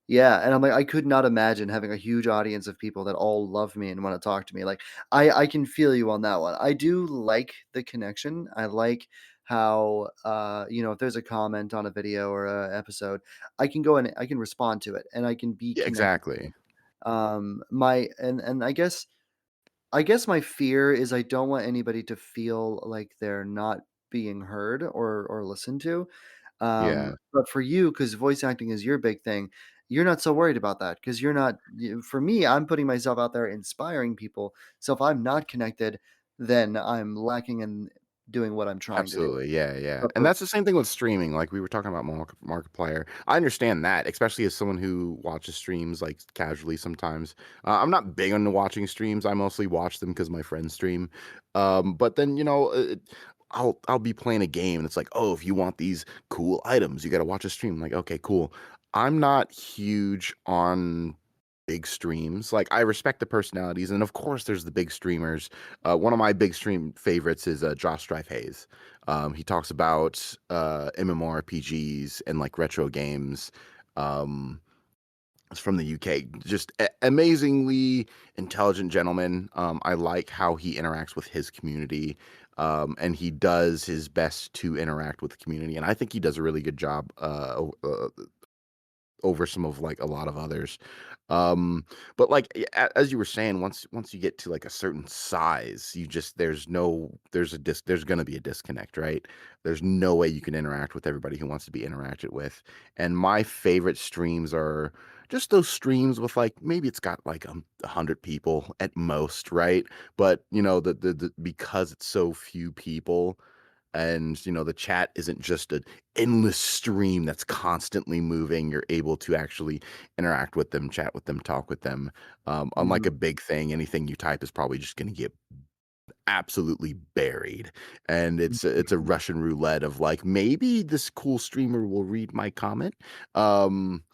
yeah, and I'm like, I could not imagine having a huge audience of people that all love me and wanna talk to me, like, I can feel you on that one. I do like the connection, I like how, if there's a comment on a video or a episode, I can go and I can respond to it, and I can be yeah, connected. exactly. My and I guess my fear is I don't want anybody to feel like they're not being heard or listened to. Yeah, But for you, because voice acting is your big thing, you're not so worried about that because you're not for me, I'm putting myself out there inspiring people. So if I'm not connected, then I'm lacking in doing what I'm trying to do. absolutely. Yeah, yeah. But And that's the same thing with streaming. Like we were talking about Markiplier. I understand that, especially as someone who watches streams like casually sometimes. I'm not big on watching streams. I mostly watch them because my friends stream. But then I'll be playing a game and it's like, oh, if you want these cool items, you got to watch a stream. I'm like, okay, cool. I'm not huge on big streams. Like I respect the personalities, and of course, there's the big streamers. One of my big stream favorites is Josh Strife Hayes. He talks about MMORPGs and like retro games. Um, it's from the UK. Just amazingly intelligent gentleman. I like how he interacts with his community, and he does his best to interact with the community. And I think he does a really good job over some of like a lot of others. But like as you were saying, once you get to like a certain size, you just there's gonna be a disconnect, right? There's no way you can interact with everybody who wants to be interacted with. And my favorite streams are just those streams with like maybe it's got like 100 people at most, right? But you know the because it's so few people, and you know the chat isn't just an endless stream that's constantly moving. You're able to actually interact with them, chat with them, talk with them. Unlike a Mhm, big thing, anything you type is probably just going to get absolutely buried, and it's a mhm. Russian roulette of like maybe this cool streamer will read my comment. um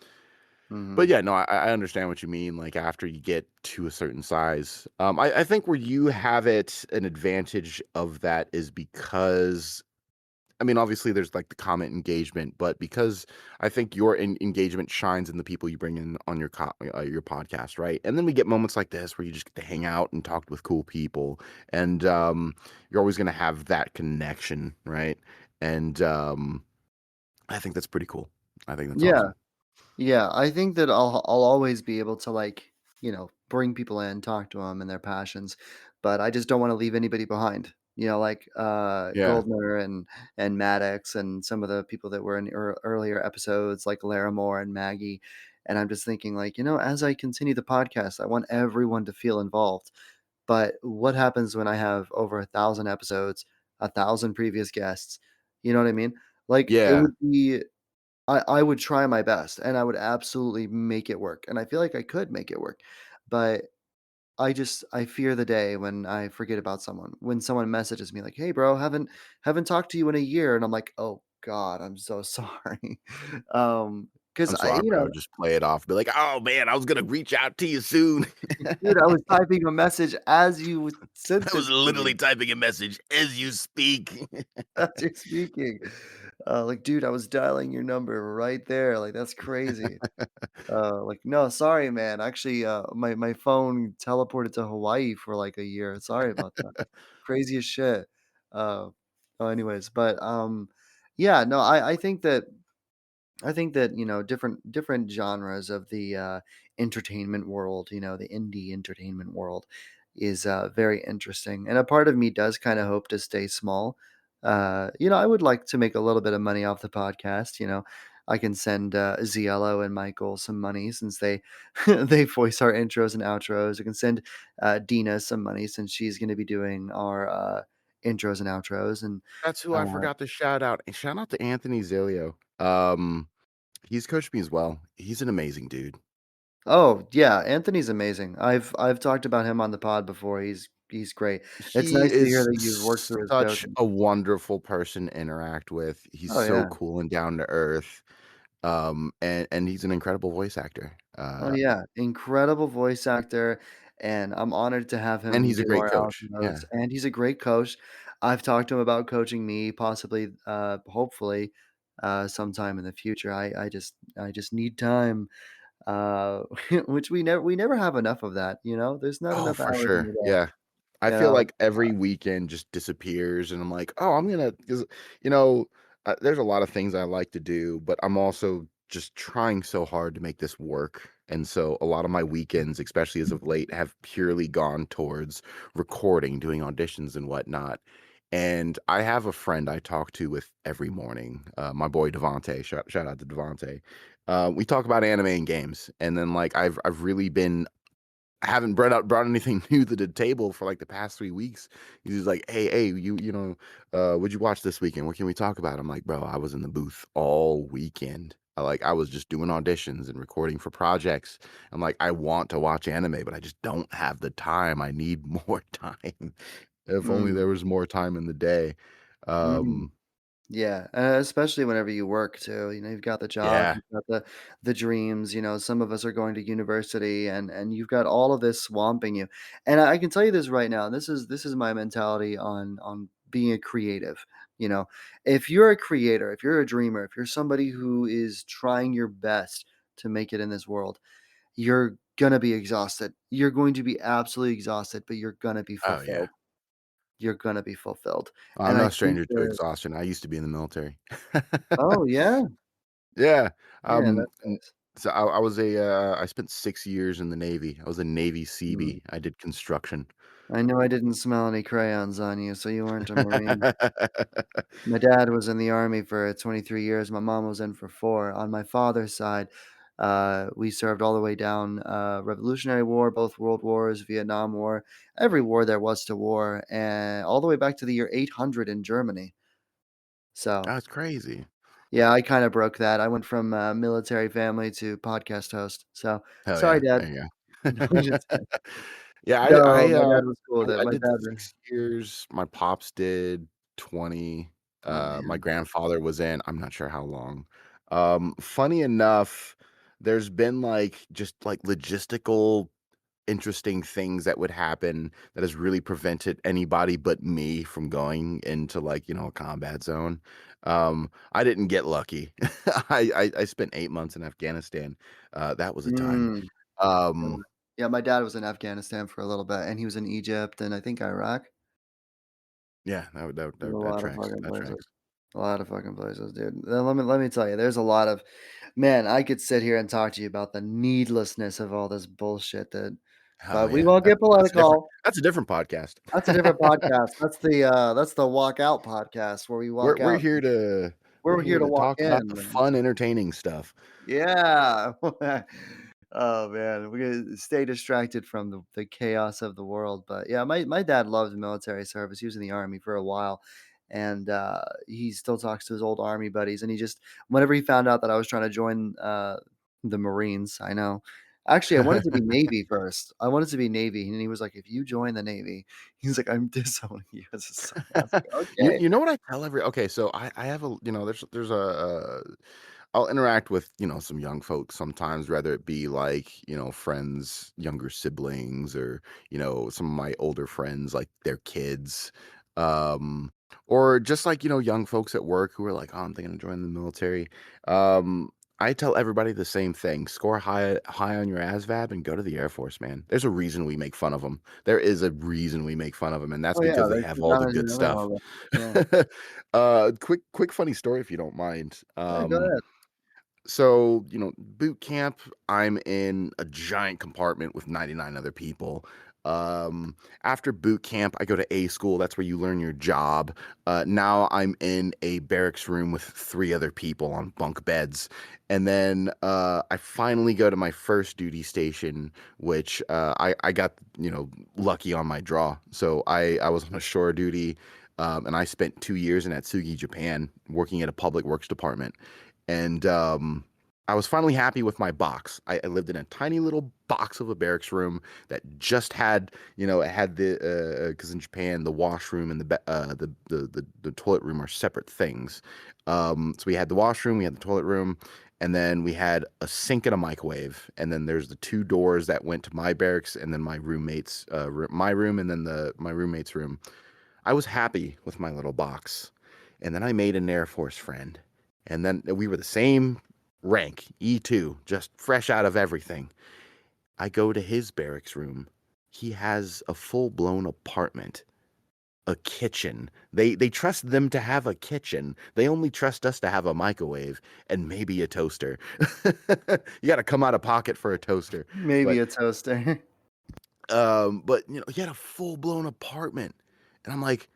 but Mhm. yeah, no, I understand what you mean. Like after you get to a certain size, I think where you have it an advantage of that is because I mean, obviously, there's like the comment engagement, but because I think your engagement shines in the people you bring in on your podcast, right? And then we get moments like this where you just get to hang out and talk with cool people, and you're always going to have that connection, right? And I think that's pretty cool. I think that's Yeah. awesome. Yeah, I think that I'll always be able to, like, bring people in, talk to them and their passions, but I just don't wanna leave anybody behind. Like, Yeah, Goldner and Maddox and some of the people that were in earlier episodes, like Larimore and Maggie, and I'm just thinking, like, as I continue the podcast, I want everyone to feel involved, but what happens when I have over 1,000 episodes, 1,000 previous guests? You know what I mean? Like, it yeah. would be I would try my best, and I would absolutely make it work, and I feel like I could make it work, but I fear the day when I forget about someone. When someone messages me like, "Hey, bro, haven't talked to you in a year," and I'm like, "Oh god, I'm so sorry." Because I'm sorry, I would just play it off, be like, "Oh man, I was gonna reach out to you soon." dude, I was typing a message as you I sent it was to literally me. typing a message as you speak. As you're speaking. Like, dude, I was dialing your number right there, like, that's crazy. Like, "No, sorry, man. Actually, my phone teleported to Hawaii for, like, a year. Sorry about that." Crazy as shit. Uh, anyways, but, yeah, no, I think that, different genres of the, entertainment world, the indie entertainment world is, very interesting, and a part of me does kinda hope to stay small. I would like to make a little bit of money off the podcast. I can send, Ziello and Michael some money since they they voice our intros and outros. I can send, Dina some money since she's gonna be doing our, intros and outros, and, That's who I uh forgot to shout out. And shout out to Anthony Zilio. He's coached me as well. He's an amazing dude. Oh, yeah, Anthony's amazing. I've talked about him on the pod before. He's great. It's He nice to hear is that you've worked through his such coaching. a wonderful person to interact with. He's Oh, so yeah. cool and down to earth. And he's an incredible voice actor. Oh, yeah. Incredible voice actor, and I'm honored to have And him he's a do great our coach. outros, Yeah. and he's a great coach. I've talked to him about coaching me, possibly, hopefully, sometime in the future. I just need time, uh, which we never have enough of that, There's not Oh, enough for hours in sure. the day. Yeah. I feel Yeah, like every weekend just disappears, and I'm like, "Oh, I'm gonna," because you know, there's a lot of things I like to do, but I'm also just trying so hard to make this work, and so a lot of my weekends, especially as of late, have purely gone towards recording, doing auditions and whatnot. And I have a friend I talk to with every morning, my boy Devonte. Shout out to Devonte. We talk about anime and games, and then like I've really been I haven't brought anything new to the table for like the past 3 weeks. He's like, hey, what'd you watch this weekend? What can we talk about? I'm like, bro, I was in the booth all weekend. I was just doing auditions and recording for projects. I'm like, I want to watch anime, but I just don't have the time. I need more time. If only mm, there was more time in the day. mhm. Um, Yeah, especially whenever you work too, you've got the job, Yeah. you've got the dreams, some of us are going to university and you've got all of this swamping you. And I can tell you this right now, this is my mentality on being a creative, you know. If you're a creator, if you're a dreamer, if you're somebody who is trying your best to make it in this world, you're gonna be exhausted. You're going to be absolutely exhausted, but you're gonna be Oh, yeah. fulfilled. You're gonna be fulfilled. I'm And I no think stranger to that exhaustion. I used to be in the military. oh yeah? Yeah. Yeah, that's N nice. so I spent 6 years in the Navy. I was a Navy Mm. Seabee. I did construction. I knew I didn't smell any crayons on you, so you weren't a Marine. My dad was in the Army for 23 years, my mom was in for 4. On my father's side, we served all the way down, Revolutionary War, both World Wars, Vietnam War, every war there was to war, and all the way back to the year 800 in Germany. So, That's crazy. yeah, I kinda broke that. I went from, military family to podcast host. So, Hell sorry, yeah. dad. There you No, go. I'm just kidding. Yeah, No, my dad was cool with it. I My did dad 6 years. My pops did 20. oh, My man. grandfather was in, I'm not sure how long. Funny enough, there's been, like, just, like, logistical interesting things that would happen that has really prevented anybody but me from going into, like, a combat zone. I didn't get lucky. I spent 8 months in Afghanistan. That was a time. Mm. Yeah. Um, Yeah, my dad was in Afghanistan for a little bit, and he was in Egypt and I think Iraq. yeah, There's a that lot of tracks, fucking that places. tracks. A lot of fucking places, dude. Let me tell you, there's a lot of man, I could sit here and talk to you about the needlessness of all this bullshit that Oh, but we yeah. won't get political. That's a different podcast. That's a different podcast. That's the walk out podcast where we walk We're out. here to We're here to walk talk about the in. fun, entertaining stuff. Yeah. Oh, man, we're gonna stay distracted from the chaos of the world, but, yeah, my dad loved military service, he was in the Army for a while, and, he still talks to his old Army buddies, and he just whenever he found out that I was trying to join, the Marines I know. Actually, I wanted to be Navy first. I wanted to be Navy, and he was like, "If you join the Navy," he was like, "I'm disowning you as a son." I was like, "Okay." You know what I tell okay, so I have there's I'll interact with, some young folks sometimes, whether it be like, friends, younger siblings, or, some of my older friends, like their kids. Um, or just like, young folks at work who are like, oh, I'm thinking of joining the military. Um, I tell everybody the same thing. Score high on your ASVAB and go to the Air Force, man. There's a reason we make fun of them. There is a reason we make fun of them, and that's Oh, yeah, because they there's have all the advantages good in every stuff. holiday. Yeah. Quick funny story if you don't mind. Yeah, go ahead. So, boot camp, I'm in a giant compartment with 99 other people. After boot camp, I go to A school. That's where you learn your job. Now I'm in a barracks room with 3 other people on bunk beds. And then I finally go to my first duty station, which I got, lucky on my draw. So I was on a shore duty, and I spent 2 years in Atsugi, Japan, working at a public works department. And I was finally happy with my box. I lived in a tiny little box of a barracks room that just had, it had the because in Japan the washroom and the toilet room are separate things. So we had the washroom, we had the toilet room, and then we had a sink and a microwave. And then there's the 2 doors that went to my barracks, and then my roommates, my room, and then my roommate's room. I was happy with my little box. And then I made an Air Force friend. And then we were the same rank, E2, just fresh out of everything. I go to his barracks room. He has a full-blown apartment, a kitchen. They trust them to have a kitchen. They only trust us to have a microwave and maybe a toaster. You got to come out of pocket for a toaster. Maybe But a toaster. he had a full-blown apartment. And I'm like,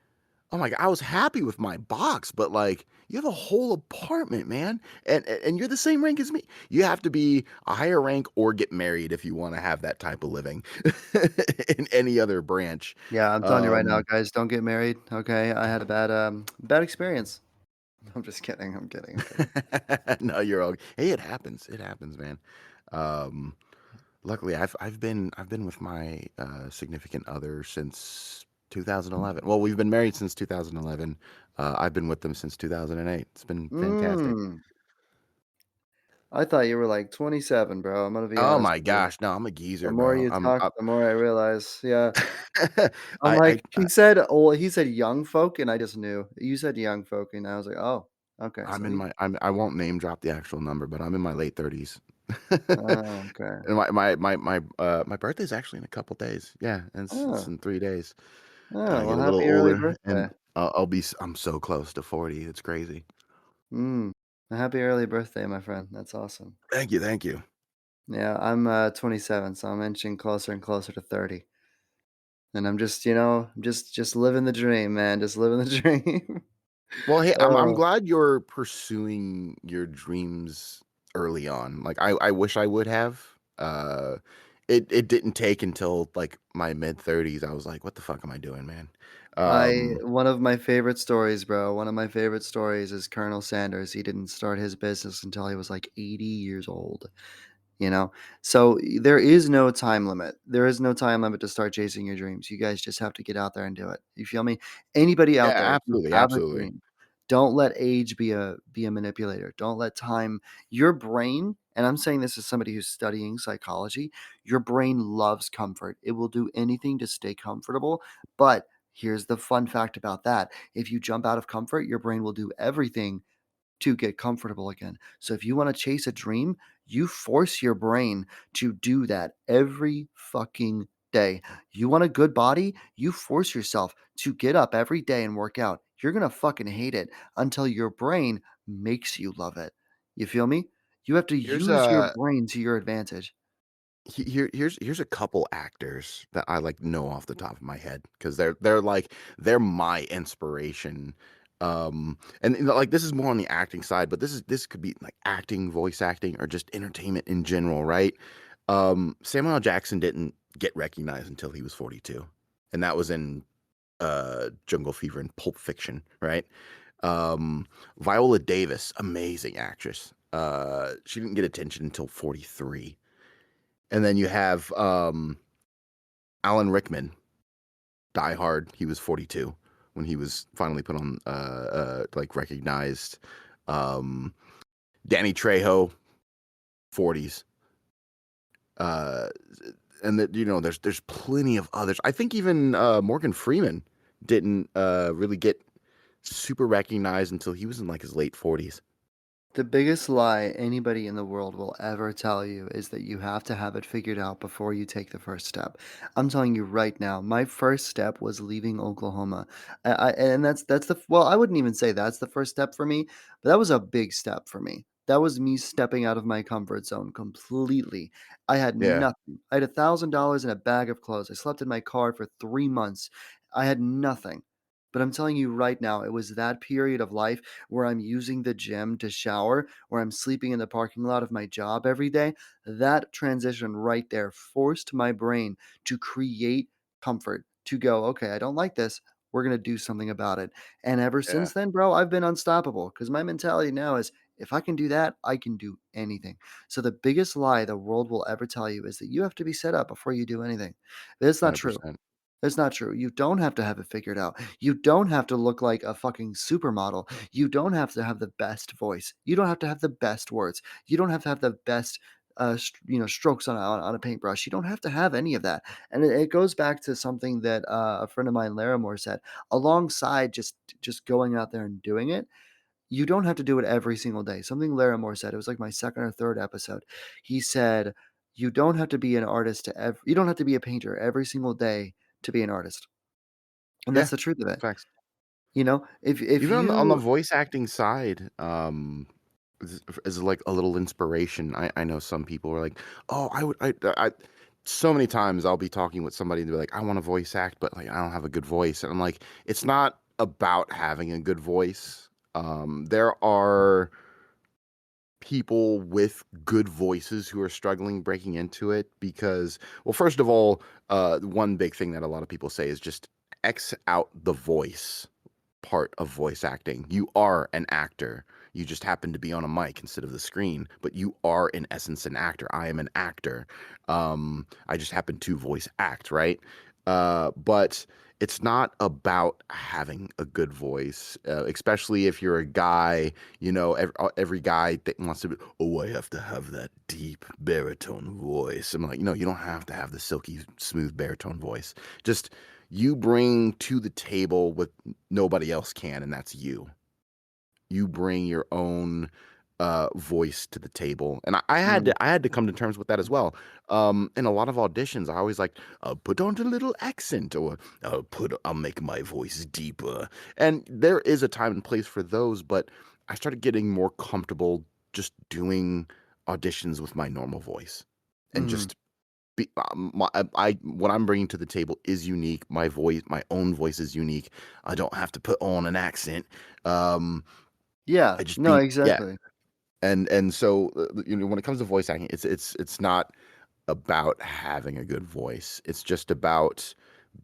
oh my god, I was happy with my box, but like you have a whole apartment, man. And you're the same rank as me. You have to be a higher rank or get married if you want to have that type of living in any other branch. Yeah, I'm telling you right now, Um guys, don't get married, okay? I had a bad experience. I'm just kidding, I'm kidding, I'm kidding. no, you're all hey, it happens. It happens, man. Um Luckily I've been with my significant other since 2011. Well, we've been married since 2011. I've been with them since 2008. It's been fantastic. Mm. I thought you were like 27, bro. I'm gonna be Oh honest my with you. gosh, no, I'm a The geezer, more bro. you talk, the more I realize. Yeah. I'm I like, he said young folk, and I just knew. You said young folk, and I was like, oh, okay. So he, I won't name drop the actual number, but I'm in my late 30s. oh, okay. And my birthday's actually in a couple days. Yeah, and it's Oh, in 3 days. And oh, I well, get a little happy early older, and birthday. I'm so close to 40. It's crazy. Mm. A happy early birthday, my friend. That's awesome. Thank you, thank you. Yeah, I'm 27, so I'm inching closer and closer to 30. And I'm just, just living the dream, man. Just living the dream. Well, hey, I'm uh, glad you're pursuing your dreams early on. Like I wish I would have. It didn't take until like my mid 30s. I was like, what the fuck am I doing, man? Um, One of my favorite stories, bro. One of my favorite stories is Colonel Sanders. He didn't start his business until he was like 80 years old. you know so there is no time limit. There is no time limit to start chasing your dreams. You guys just have to get out there and do it. You feel me? Anybody yeah, out there, if you absolutely, have a absolutely. dream, don't let age be a manipulator. Don't let time. Your brain, and I'm saying this as somebody who's studying psychology, your brain loves comfort. It will do anything to stay comfortable. But here's the fun fact about that: if you jump out of comfort, your brain will do everything to get comfortable again. So if you want to chase a dream, you force your brain to do that every fucking day. You want a good body, you force yourself to get up every day and work out. You're going to fucking hate it until your brain makes you love it. You feel me? You have to Here's use your brain to your advantage. here's a couple actors that I like know off the top of my head because they're my inspiration. And you know, like this is more on the acting side, but this could be like acting, voice acting, or just entertainment in general, right? Samuel L. Jackson didn't get recognized until he was 42, and that was in Jungle Fever and Pulp Fiction, right? Um, Viola Davis, amazing actress. She didn't get attention until 43. And then you have Alan Rickman, Die Hard. He was 42 when he was finally put on, like recognized. Um, Danny Trejo, 40s. Uh, and that there's plenty of others. I think even Morgan Freeman didn't really get super recognized until he was in like his late 40s. The biggest lie anybody in the world will ever tell you is that you have to have it figured out before you take the first step. I'm telling you right now, my first step was leaving Oklahoma. And that's the well, I wouldn't even say that's the first step for me, but that was a big step for me. That was me stepping out of my comfort zone completely. I had Yeah, nothing. I had $1,000 in a bag of clothes. I slept in my car for 3 months. I had nothing. But I'm telling you right now, it was that period of life where I'm using the gym to shower, where I'm sleeping in the parking lot of my job every day, that transition right there forced my brain to create comfort, to go, okay, I don't like this. We're going to do something about it. And ever yeah, since then, bro, I've been unstoppable because my mentality now is if I can do that, I can do anything. So the biggest lie the world will ever tell you is that you have to be set up before you do anything. That's not true. 100%. That's not true. You don't have to have it figured out. You don't have to look like a fucking supermodel. You don't have to have the best voice. You don't have to have the best words. You don't have to have the best, strokes on a paintbrush. You don't have to have any of that. And it goes back to something that a friend of mine, Larimore, said. Alongside just going out there and doing it, you don't have to do it every single day. Something Larimore said. It was like my second or third episode. He said, "You don't have to be an artist you don't have to be a painter every single day to be an artist." And Yeah, that's the truth of it. facts. If Even on the you voice acting side, is like a little inspiration. I know some people are like, oh, so many times I'll be talking with somebody and they're like, I want to voice act, but like I don't have a good voice. And I'm like, it's not about having a good voice. There are people with good voices who are struggling breaking into it because, well, first of all, one big thing that a lot of people say is just X out the voice part of voice acting. You are an actor. You just happen to be on a mic instead of the screen, but you are in essence an actor. I am an actor. I just happen to voice act, right? But it's not about having a good voice, especially if you're a guy. Every guy that wants to be, oh, I have to have that deep baritone voice. I'm like, no, you don't have to have the silky smooth baritone voice. Just you bring to the table what nobody else can, and that's you bring your own voice to the table. And I had Mm, to I had to come to terms with that as well. In a lot of auditions, I always like put on a little accent, or I'll make my voice deeper. And there is a time and place for those, but I started getting more comfortable just doing auditions with my normal voice, and mhm. just what I'm bringing to the table is unique. My voice, my own voice, is unique. I don't have to put on an accent. Um, Yeah. I just No, be yeah, exactly. and so when it comes to voice acting, it's not about having a good voice. It's just about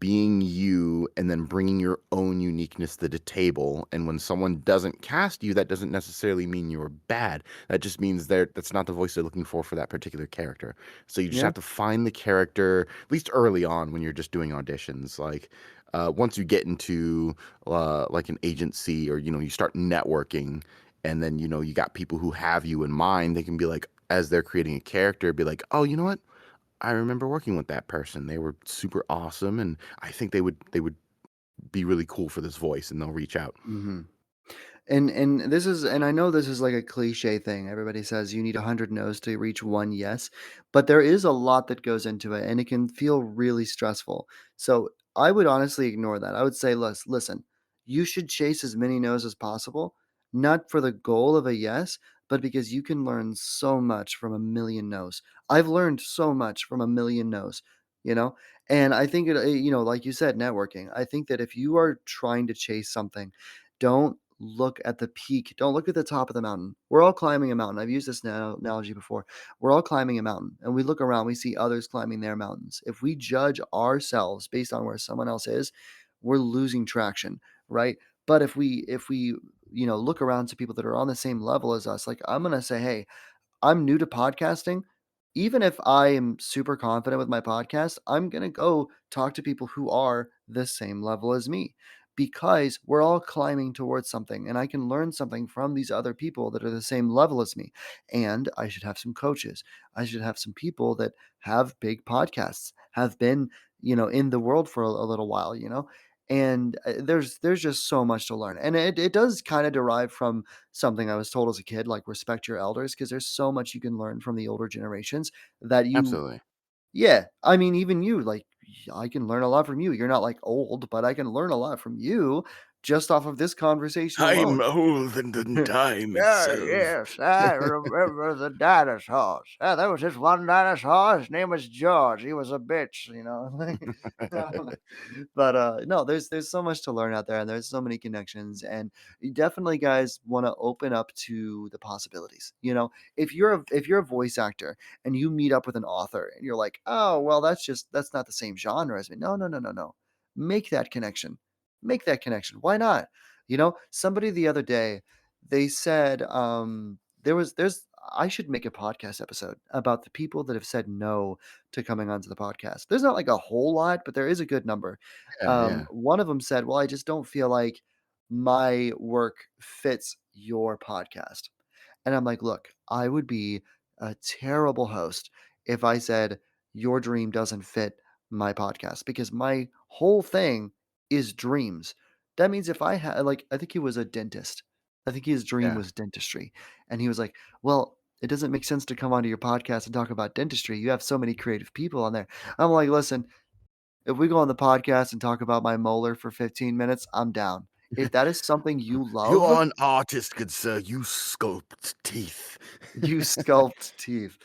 being you and then bringing your own uniqueness to the table. And when someone doesn't cast you, that doesn't necessarily mean you're bad. That just means that's not the voice they're looking for that particular character. So you just Yeah. have to find the character, at least early on when you're just doing auditions. Like once you get into like an agency, or you start networking, and then you got people who have you in mind, they can be like, as they're creating a character, be like, oh, you know what, I remember working with that person. They were super awesome, and I think they would be really cool for this voice, and they'll reach out. Mhm. And I know this is like a cliche thing. Everybody says you need 100 no's to reach one yes, but there is a lot that goes into it, and it can feel really stressful. So I would honestly ignore that. I would say, listen, you should chase as many no's as possible, not for the goal of a yes, but because you can learn so much from a million no's. I've learned so much from a million no's, you know? And I think like you said, networking. I think that if you are trying to chase something, don't look at the peak. Don't look at the top of the mountain. We're all climbing a mountain. I've used this analogy before. We're all climbing a mountain, and we look around, we see others climbing their mountains. If we judge ourselves based on where someone else is, we're losing traction, right? But if we look around to people that are on the same level as us, like I'm going to say, hey, I'm new to podcasting. Even if I am super confident with my podcast, I'm going to go talk to people who are the same level as me, because we're all climbing towards something, and I can learn something from these other people that are the same level as me. And I should have some coaches. I should have some people that have big podcasts, have been, in the world for a little while. And there's just so much to learn. And it does kind of derive from something I was told as a kid, like respect your elders, because there's so much you can learn from the older generations that you, Absolutely. yeah. I mean, even you, like, I can learn a lot from you. You're not like old, but I can learn a lot from you just off of this conversation I'm alone. older than time Yeah, itself. yes, I remember the dinosaurs. Yeah, there was this one dinosaur. His name was George. He was a bitch. But no, there's so much to learn out there, and there's so many connections, and you definitely, guys, want to open up to the possibilities. If you're a voice actor and you meet up with an author and you're like, oh well, that's not the same genre as me. No, no, no, no, no. Make that connection. Make that connection. Why not? Somebody the other day, they said, there's I should make a podcast episode about the people that have said no to coming onto the podcast. There's not like a whole lot, but there is a good number. Yeah, yeah, One of them said, well, I just don't feel like my work fits your podcast. And I'm like, look, I would be a terrible host if I said your dream doesn't fit my podcast, because my whole thing is dreams. That means if I had, like, I think he was a dentist. I think his dream yeah. was dentistry. And he was like, well, it doesn't make sense to come onto your podcast and talk about dentistry. You have so many creative people on there. I'm like, listen, if we go on the podcast and talk about my molar for 15 minutes, I'm down. If that is something you You love, are an artist, good sir. You sculpt teeth. you sculpt teeth.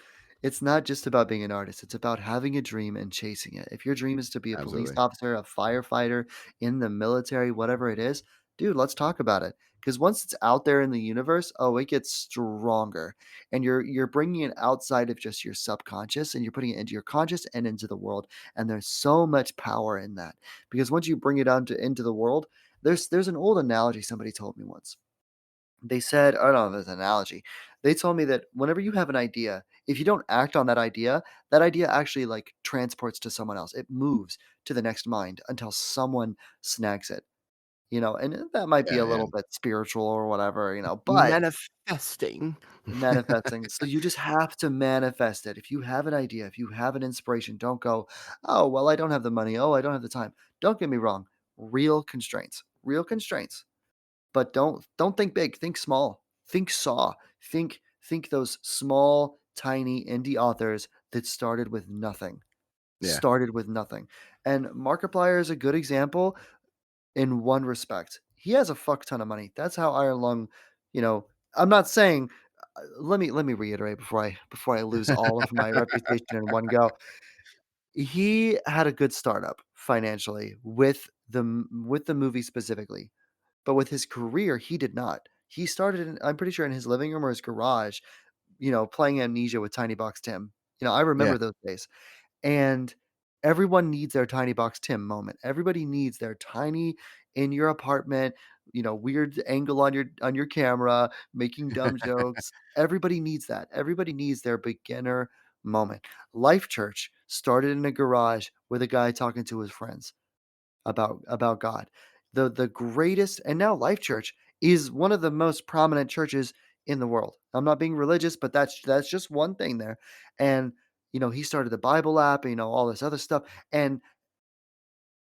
It's not just about being an artist. It's about having a dream and chasing it. If your dream is to be a police Absolutely. officer, a firefighter, in the military, whatever it is, dude, let's talk about it. Because once it's out there in the universe, oh, it gets stronger, and you're bringing it outside of just your subconscious, and you're putting it into your conscious and into the world. And there's so much power in that, because once you bring it into the world, there's an old analogy somebody told me once. They said, I don't know if it's an analogy. They told me that whenever you have an idea, if you don't act on that idea actually like transports to someone else. It moves to the next mind until someone snags it, and that might be Yeah, a yeah. little bit spiritual or whatever, but Manifesting. manifesting. So you just have to manifest it. If you have an idea, if you have an inspiration, don't go, oh, well, I don't have the money. Oh, I don't have the time. Don't get me wrong. Real constraints. But don't think big, think small. Think Saw. Think those small, tiny indie authors that started with nothing. Yeah. Started with nothing. And Markiplier is a good example in one respect. He has a fuck ton of money. That's how Iron Lung, you know, I'm not saying let me reiterate before I lose all of my reputation in one go. He had a good startup financially with the movie specifically. But with his career, he did not. He started in, I'm pretty sure, in his living room or his garage, playing Amnesia with Tiny Box Tim. I Yeah. remember those days. And everyone needs their Tiny Box Tim moment. Everybody needs their tiny in your apartment, weird angle on your camera, making dumb jokes. Everybody needs that. Everybody needs their beginner moment. Life Church started in a garage with a guy talking to his friends about God. The greatest, and now Life Church is one of the most prominent churches in the world. I'm not being religious, but that's just one thing there. And he started the Bible app, all this other stuff, and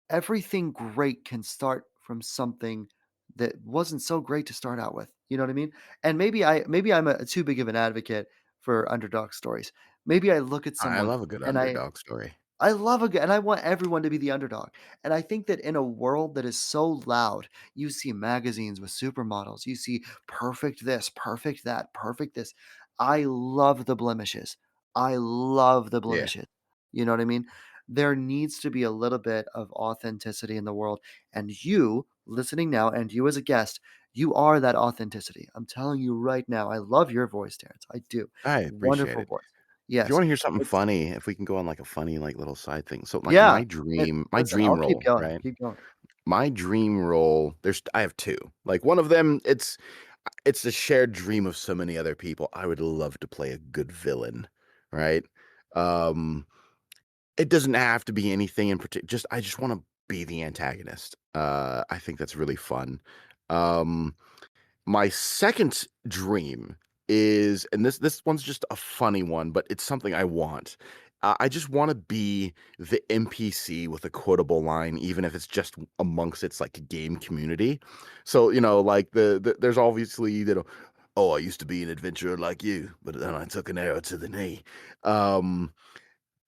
everything great can start from something that wasn't so great to start out with. You know what I mean? And maybe I'm too big of an advocate for underdog stories. Maybe I look at I someone love a good and underdog story. I love a good, and I want everyone to be the underdog. And I think that in a world that is so loud, you see magazines with supermodels, you see perfect this, perfect that, perfect this. I love the blemishes. I love the Yeah. blemishes. You know what I mean? There needs to be a little bit of authenticity in the world. And you listening now, and you as a guest, you are that authenticity. I'm telling you right now, I love your voice, Terrence. I do. I appreciate Wonderful it. voice. If you Yes. wanna hear something It's, funny, if we can go on, like, a funny, like, little side thing. So, like, yeah. my Listen, I'll dream keep role, going. right? Keep going. My dream role, I have 2. Like, one of them, it's a shared dream of so many other people. I would love to play a good villain, right? Um, it doesn't have to be anything in particular. I just wanna be the antagonist. I think that's really fun. Um My second dream is, and this one's just a funny one, but it's something I want. I just wanna be the NPC with a quotable line, even if it's just amongst its, like, game community. So, like, there's obviously, "Oh, I used to be an adventurer like you, but then I took an arrow to the knee." Um,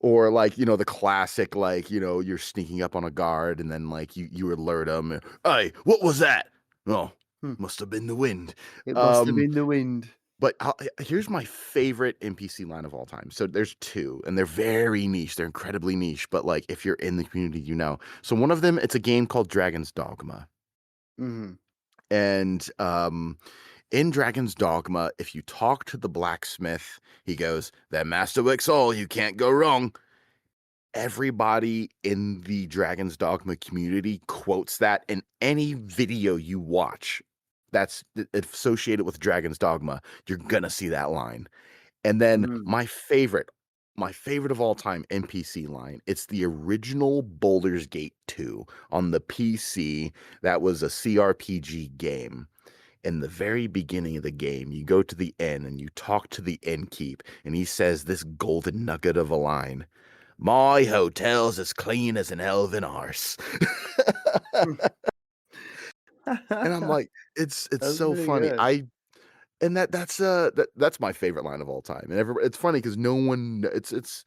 or, like, the classic, like, you're sneaking up on a guard and then, like, you alert 'em, "Hey, what was that?" "Oh, Hmm. must have been the wind." It must have Um, been the wind. but here's my favorite NPC line of all time. So there's 2, and they're very niche. They're incredibly niche, but, like, if you're in the community, you know. So one of them, it's a game called Dragon's Dogma. Mhm. And, in Dragon's Dogma, if you talk to the blacksmith, he goes, "That masterwork's all, you can't go wrong." Everybody in the Dragon's Dogma community quotes that in any video you watch that's associated with Dragon's Dogma. You're gonna see that line. And then Mm. my favorite of all time NPC line, it's the original Baldur's Gate 2 on the PC. That was a CRPG game. In the very beginning of the game, you go to the inn and you talk to the innkeep, and he says this golden nugget of a line. My hotel's as clean as an elven arse. And I'm like, it's That's so pretty funny. good. That's my favorite line of all time. And it's funny because no one it's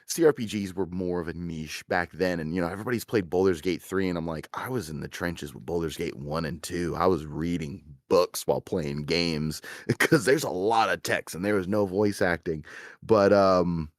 CRPGs were more of a niche back then, and everybody's played Baldur's Gate 3, and I'm like, I was in the trenches with Baldur's Gate 1 and 2. I was reading books while playing games because there's a lot of text and there was no voice acting. But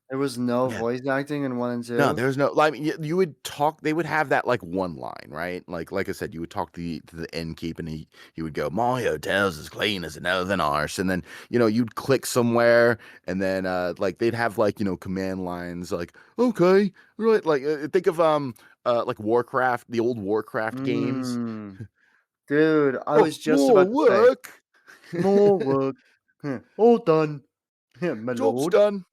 There was no yeah, voice acting in 1 and no, 2? there's no, like, I mean, you would talk, they would have that, like, one line, right? Like I said, you would talk to the innkeep, and he would go, "My hotel's as clean as an elven arse," and then, you'd click somewhere, and then, like, they'd have, like, command lines like, "Okay, right," like, think of, like Warcraft, the old Warcraft games. Mm. Dude, I "Oh, was just more about to say, work." More work. All done. My Job's lord. done.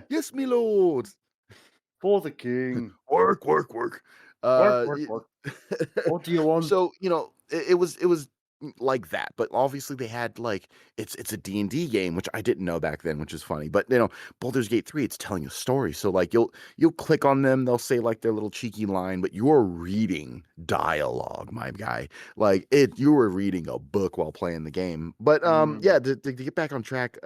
Yes, me lord. For the king. Work, work, work. Work, Uh, work, y- work. What do you want? so it was like that, but obviously they had like it's a D&D game, which I didn't know back then, which is funny. But Baldur's Gate 3, it's telling a story. So like you'll click on them, they'll say like their little cheeky line, but you're reading dialogue, my guy. Like you were reading a book while playing the game. But Mm, yeah, to get back on track,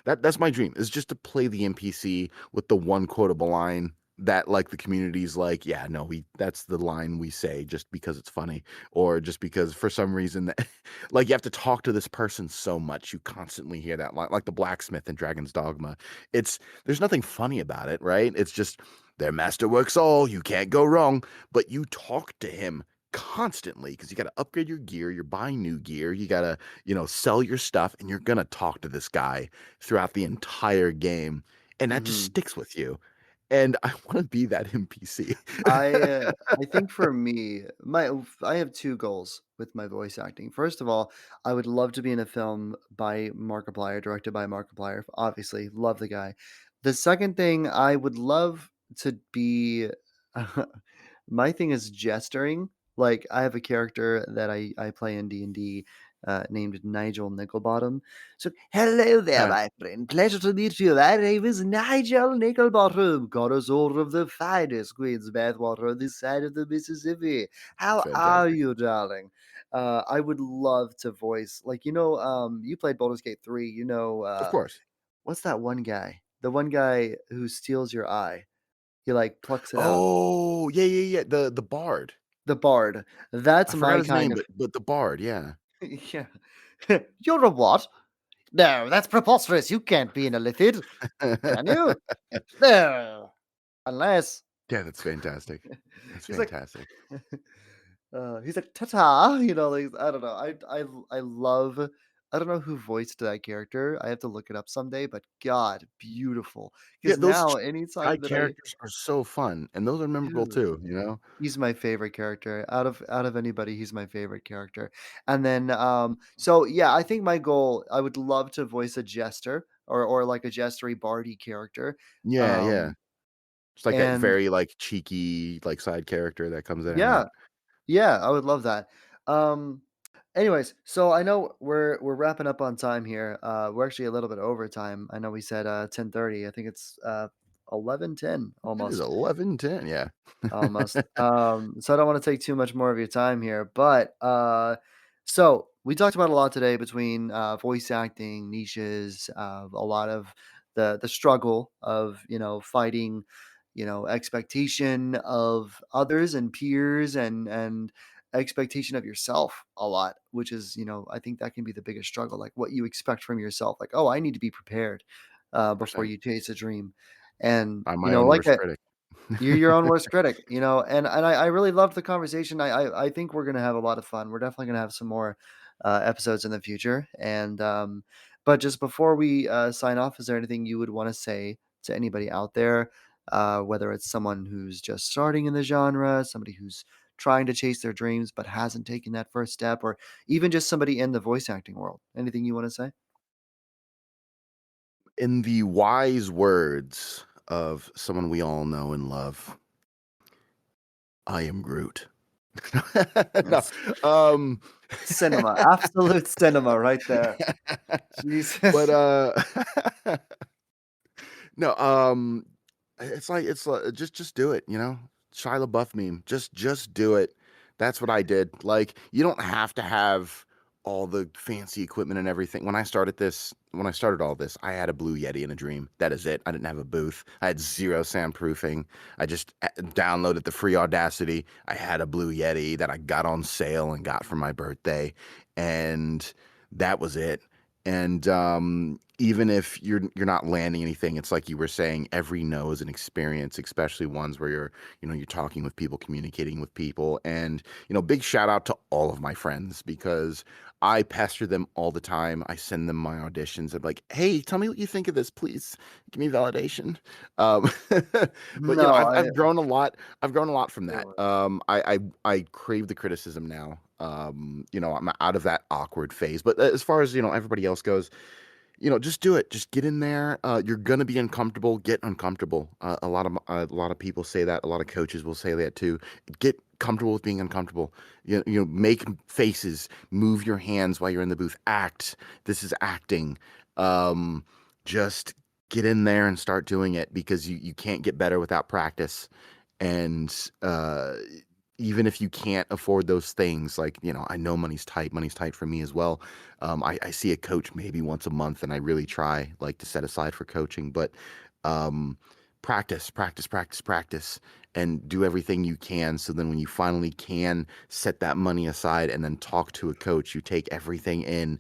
that's my dream, is just to play the NPC with the one quotable line that like the community's like, yeah, no, we that's the line we say just because it's funny, or just because for some reason that like you have to talk to this person so much you constantly hear that line, like the blacksmith in Dragon's Dogma. There's nothing funny about it, right? It's just their master works all, you can't go wrong, but you talk to him constantly because you got to upgrade your gear, you're buying new gear, you got to sell your stuff, and you're gonna talk to this guy throughout the entire game, and that just mhm. sticks with you, and I wanna be that NPC. I uh, I think for me, I have two goals with my voice acting. First of all, I would love to be in a film by Markiplier, directed by Markiplier. Obviously, love the guy. The second thing, I would love to be. My thing is gesturing. Like I have a character that I play in D&D named Nigel Nicklebottom. So, hello there, Yeah, my friend. Pleasure to meet you. My name is Nigel Nicklebottom, connoisseur of the finest Queen's bathwater on this side of the Mississippi. How are fantastic. you, darling? I would love to voice, like, you played Baldur's Gate 3. Of course. What's that one guy? The one guy who steals your eye. He, like, plucks it out. Oh, yeah, yeah, yeah, the bard. The bard. I That's forgot my his name, kind of but the bard, yeah. yeah. You're a what? No, that's preposterous. You can't be in a lithid, can you? No, unless Yeah, that's fantastic. That's he's like, fantastic. ta-ta. Like I don't know. I love. I don't know who voiced that character. I have to look it up someday. But God, beautiful. Yeah, Because those now, side anytime that I characters are so fun, and those are memorable do. too, you know? He's my favorite character. Out of anybody, he's my favorite character. And then so yeah, I think my goal, I would love to voice a jester or like a jestery bardy character. Yeah, yeah. Um It's like that and very, like, cheeky, like, side character that comes in and yeah, out. yeah, I would love that. Um anyways, so I know we're wrapping up on time here. We're actually a little bit over time. I know we said 10:30. I think it's 11:10 It is almost. 11:10, yeah. Almost. So I don't want to take too much more of your time here, but so we talked about a lot today between voice acting, niches, a lot of the struggle of fighting, expectation of others and peers and expectation of yourself a lot, which is I think that can be the biggest struggle, like what you expect from yourself, like oh I need to be prepared before 100%. you chase a dream, and I'm my own like worst critic. you're your own worst critic, and I really loved the conversation. I think we're gonna have a lot of fun. We're definitely gonna have some more episodes in the future. And but just before we sign off, is there anything you would want to say to anybody out there, whether it's someone who's just starting in the genre, somebody who's trying to chase their dreams but hasn't taken that first step, or even just somebody in the voice acting world? Anything you want to say? In the wise words of someone we all know and love, I am Groot. No, Yes, um, cinema, absolute cinema, right there. but, Jesus. no, it's like just do it, you know? Shia LaBeouf meme. Just do it. That's what I did. Like, you don't have to have all the fancy equipment and everything. When I started all this, I had a Blue Yeti in a dream. That is it. I didn't have a booth. I had zero soundproofing. I just downloaded the free Audacity. I had a Blue Yeti that I got on sale and got for my birthday, and that was it. And even if you're not landing anything, it's like you were saying, every no is an experience, especially ones where you're talking with people, communicating with people. And big shout out to all of my friends, because I pester them all the time. I send them my auditions. I'm like, hey, tell me what you think of this, please. Give me validation. But No, I've grown a lot. I've grown a lot from that. I I crave the criticism now. I'm out of that awkward phase. But as far as, everybody else goes, just do it. Just get in there. You're gonna be uncomfortable. Get uncomfortable. A lot of people say that. A lot of coaches will say that too. Get comfortable with being uncomfortable. Make faces, move your hands while you're in the booth. Act. This is acting. Just get in there and start doing it, because you can't get better without practice. And even if you can't afford those things, like, I know money's tight. Money's tight for me as well. I see a coach maybe once a month, and I really try, like, to set aside for coaching. But practice, practice, practice, practice, and do everything you can. So then when you finally can set that money aside and then talk to a coach, you take everything in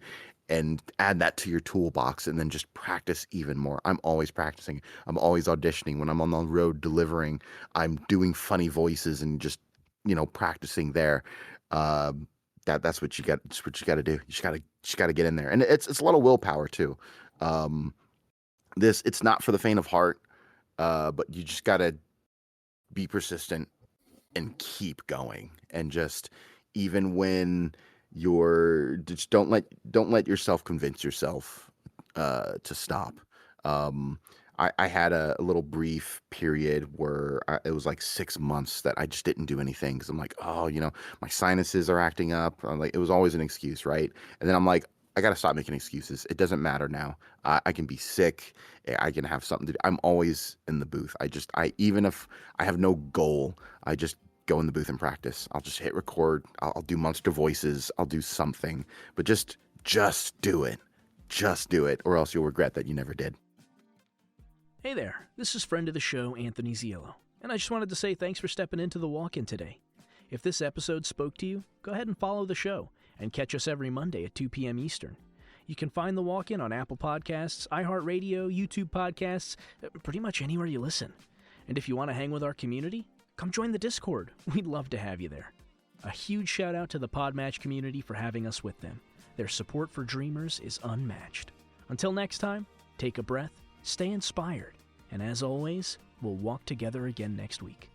and add that to your toolbox, and then just practice even more. I'm always practicing. I'm always auditioning. When I'm on the road delivering, I'm doing funny voices and just, practicing there. That's what you got. That's what you got to do. You just got to get in there, and it's a lot of willpower too. It's not for the faint of heart, but you just got to be persistent and keep going, and just, even when just don't let yourself convince yourself to stop. I had a little brief period where it was like 6 months that I just didn't do anything, because I'm like, oh, my sinuses are acting up. I'm like, it was always an excuse, right? And then I'm like, I got to stop making excuses. It doesn't matter now. I can be sick. I can have something to do. I'm always in the booth. Even if I have no goal, I just go in the booth and practice. I'll just hit record. I'll do monster voices. I'll do something, but just do it. Just do it, or else you'll regret that you never did. Hey there, this is friend of the show, Anthony Ziello, and I just wanted to say thanks for stepping into the walk-in today. If this episode spoke to you, go ahead and follow the show, and catch us every Monday at 2 p.m. Eastern. You can find the walk-in on Apple Podcasts, iHeartRadio, YouTube Podcasts, pretty much anywhere you listen. And if you want to hang with our community, come join the Discord. We'd love to have you there. A huge shout out to the Podmatch community for having us with them. Their support for Dreamers is unmatched. Until next time, take a breath, stay inspired, and as always, we'll walk together again next week.